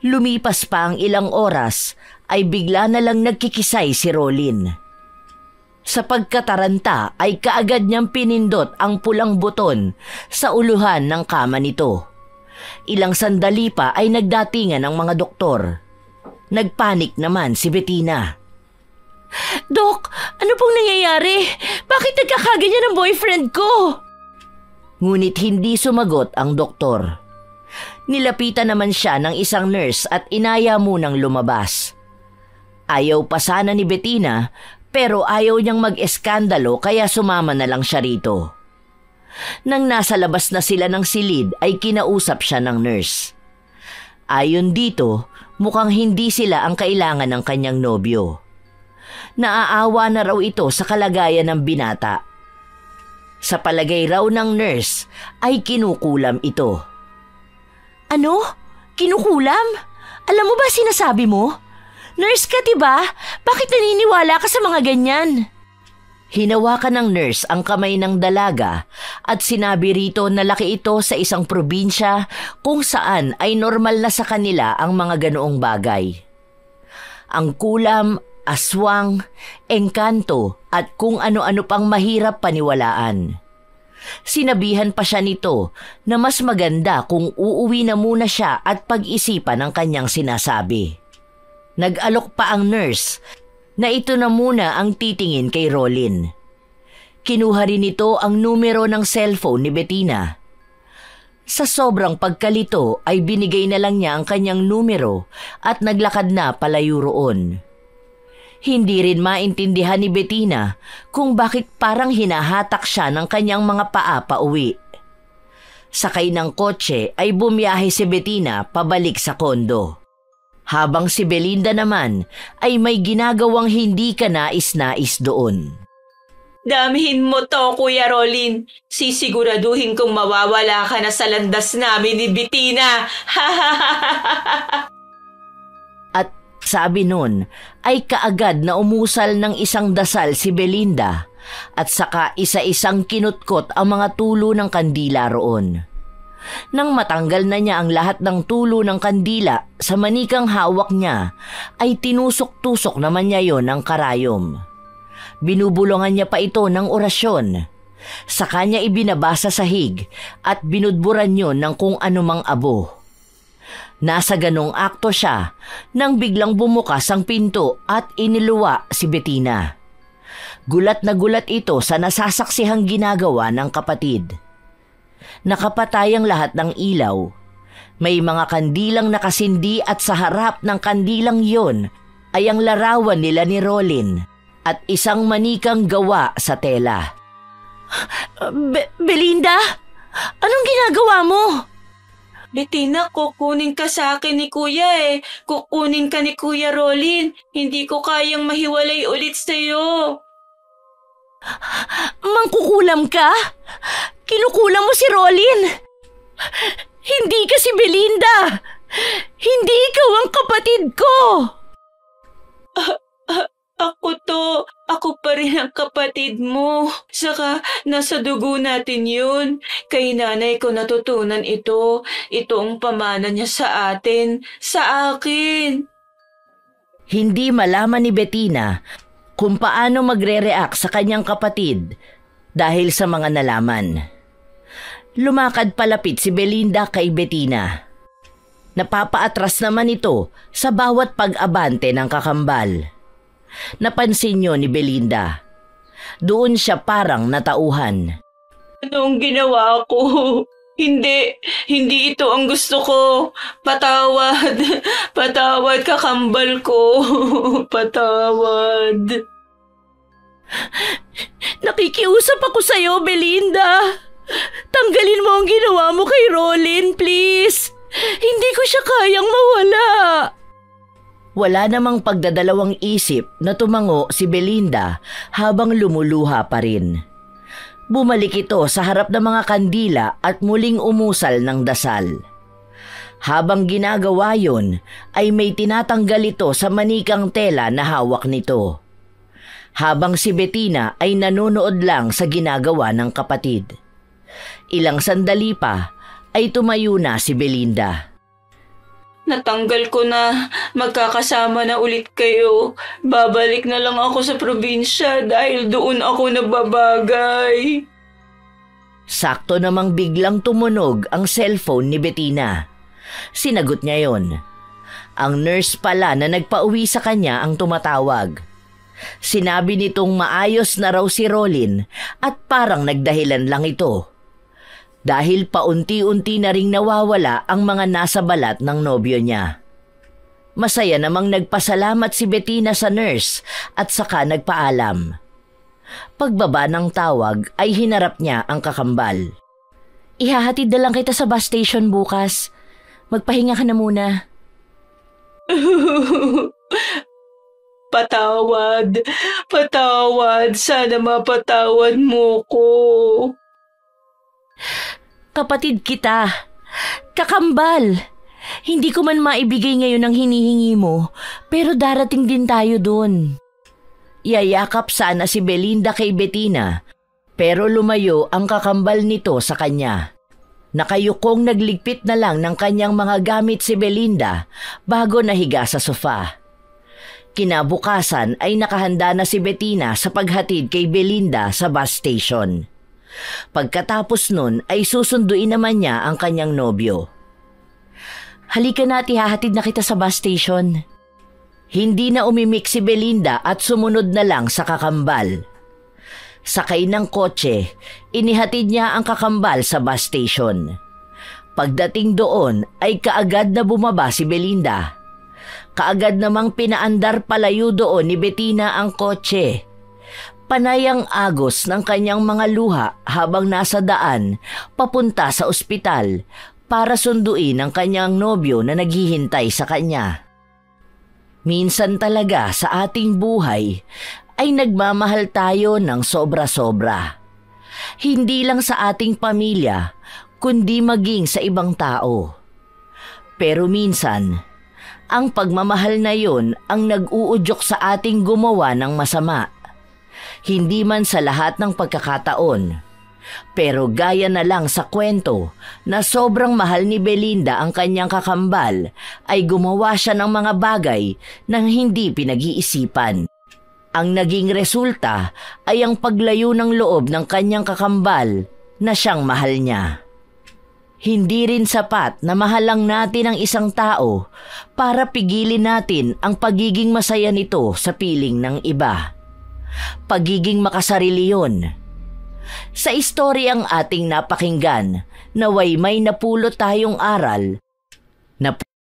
Lumipas pa ang ilang oras, ay bigla na lang nagkikisay si Rolin. Sa pagkataranta ay kaagad niyang pinindot ang pulang buton sa uluhan ng kama nito. Ilang sandali pa ay nagdatingan ang mga doktor. Nagpanik naman si Bettina. Dok, ano pong nangyayari? Bakit nagkakaganyan ang boyfriend ko? Ngunit hindi sumagot ang doktor. Nilapitan naman siya ng isang nurse at inaya munang lumabas. Ayaw pa sana ni Bettina pero ayaw niyang mag-eskandalo kaya sumama na lang siya rito. Nang nasa labas na sila ng silid ay kinausap siya ng nurse. Ayon dito, mukhang hindi sila ang kailangan ng kanyang nobyo. Naaawa na raw ito sa kalagayan ng binata. Sa palagay raw ng nurse ay kinukulam ito. Ano? Kinukulam? Alam mo ba sinasabi mo? Nurse ka, diba? Bakit naniniwala ka sa mga ganyan? Hinawakan ng nurse ang kamay ng dalaga at sinabi rito na laki ito sa isang probinsya kung saan ay normal na sa kanila ang mga ganoong bagay. Ang kulam, aswang, engkanto at kung ano-ano pang mahirap paniwalaan. Sinabihan pa siya nito na mas maganda kung uuwi na muna siya at pag-isipan ang kanyang sinasabi. Nag-alok pa ang nurse na ito na muna ang titingin kay Rolin. Kinuha rin ito ang numero ng cellphone ni Bettina. Sa sobrang pagkalito ay binigay na lang niya ang kanyang numero at naglakad na palayo roon. Hindi rin maintindihan ni Bettina kung bakit parang hinahatak siya ng kanyang mga paa pauwi. Sakay ng kotse ay bumiyahe si Bettina pabalik sa kondo. Habang si Belinda naman ay may ginagawang hindi ka nais-nais doon. Damihin mo to, Kuya Rolin. Sisiguraduhin kong mawawala ka na sa landas namin ni Bettina. At sabi nun ay kaagad na umusal ng isang dasal si Belinda at saka isa-isang kinutkot ang mga tulo ng kandila roon. Nang matanggal na niya ang lahat ng tulo ng kandila sa manikang hawak niya, ay tinusok-tusok naman niya yon ng karayom. Binubulungan niya pa ito ng orasyon. Sa kanya ibinabasa sa hig at binudburan yon ng kung anumang abo. Nasa ganong akto siya nang biglang bumukas ang pinto at iniluwa si Bettina. Gulat na gulat ito sa nasasaksihang ginagawa ng kapatid. Nakapatay ang lahat ng ilaw. May mga kandilang nakasindi at sa harap ng kandilang yon ay ang larawan nila ni Rolin at isang manikang gawa sa tela. Belinda? Anong ginagawa mo? Bettina, kukunin ka sa akin ni Kuya eh. Kukunin ka ni Kuya Rolin. Hindi ko kayang mahiwalay ulit sa'yo. Mangkukulam ka? Kinukulam mo si Rolin? Hindi ka si Belinda! Hindi ikaw ang kapatid ko! Ako to. Ako pa rin ang kapatid mo. Saka nasa dugo natin yun. Kay nanay ko natutunan ito. Ito ang pamana niya sa atin. Sa akin. Hindi malaman ni Bettina kung paano magre-react sa kanyang kapatid dahil sa mga nalaman. Lumakad palapit si Belinda kay Bettina. Napapaatras naman ito sa bawat pag-abante ng kakambal. Napansin niyo ni Belinda. Doon siya parang natauhan. Anong ginawa ko? Hindi ito ang gusto ko. Patawad, patawad kakambal ko. Patawad. Nakikiusap ako sa'yo, Belinda. Tanggalin mo ang ginawa mo kay Rolin, please. Hindi ko siya kayang mawala. Wala namang pagdadalawang isip na tumango si Belinda habang lumuluha pa rin. Bumalik ito sa harap ng mga kandila at muling umusal ng dasal. Habang ginagawa yon, ay may tinatanggal ito sa manikang tela na hawak nito. Habang si Bettina ay nanonood lang sa ginagawa ng kapatid. Ilang sandali pa ay tumayo na si Belinda. Natanggal ko na. Magkakasama na ulit kayo. Babalik na lang ako sa probinsya dahil doon ako nababagay. Sakto namang biglang tumunog ang cellphone ni Bettina. Sinagot niya yon. Ang nurse pala na nagpauwi sa kanya ang tumatawag. Sinabi nitong maayos na raw si Rolin at parang nagdahilan lang ito. Dahil paunti-unti na ring nawawala ang mga nasa balat ng nobyo niya. Masaya namang nagpasalamat si Bettina sa nurse at saka nagpaalam. Pagbaba ng tawag ay hinarap niya ang kakambal. Ihahatid na lang kita sa bus station bukas. Magpahinga ka na muna. Patawad, patawad. Sana mapatawad mo ko. Kapatid kita. Kakambal. Hindi ko man maibigay ngayon ang hinihingi mo, pero darating din tayo dun. Yayakap sana si Belinda kay Bettina, pero lumayo ang kakambal nito sa kanya. Nakayukong nagligpit na lang ng kanyang mga gamit si Belinda bago nahiga sa sofa. Kinabukasan ay nakahanda na si Bettina sa paghatid kay Belinda sa bus station. Pagkatapos nun ay susunduin naman niya ang kanyang nobyo. Halika na at ihahatid na kita sa bus station. Hindi na umimik si Belinda at sumunod na lang sa kakambal. Sakay ng kotse, inihatid niya ang kakambal sa bus station. Pagdating doon ay kaagad na bumaba si Belinda. Kaagad namang pinaandar palayo doon ni Bettina ang kotse. Panay ang agos ng kanyang mga luha habang nasa daan papunta sa ospital para sunduin ang kanyang nobyo na naghihintay sa kanya. Minsan talaga sa ating buhay ay nagmamahal tayo ng sobra-sobra. Hindi lang sa ating pamilya, kundi maging sa ibang tao. Pero minsan, ang pagmamahal na yon ang nag-uudyok sa ating gumawa ng masama. Hindi man sa lahat ng pagkakataon. Pero gaya na lang sa kwento na sobrang mahal ni Belinda ang kanyang kakambal ay gumawa siya ng mga bagay na hindi pinag-iisipan. Ang naging resulta ay ang paglayo ng loob ng kanyang kakambal na siyang mahal niya. Hindi rin sapat na mahal lang natin ang isang tao para pigilin natin ang pagiging masaya nito sa piling ng iba. Pagiging makasarili yun. Sa istoryang ating napakinggan, naway may napulot tayong aral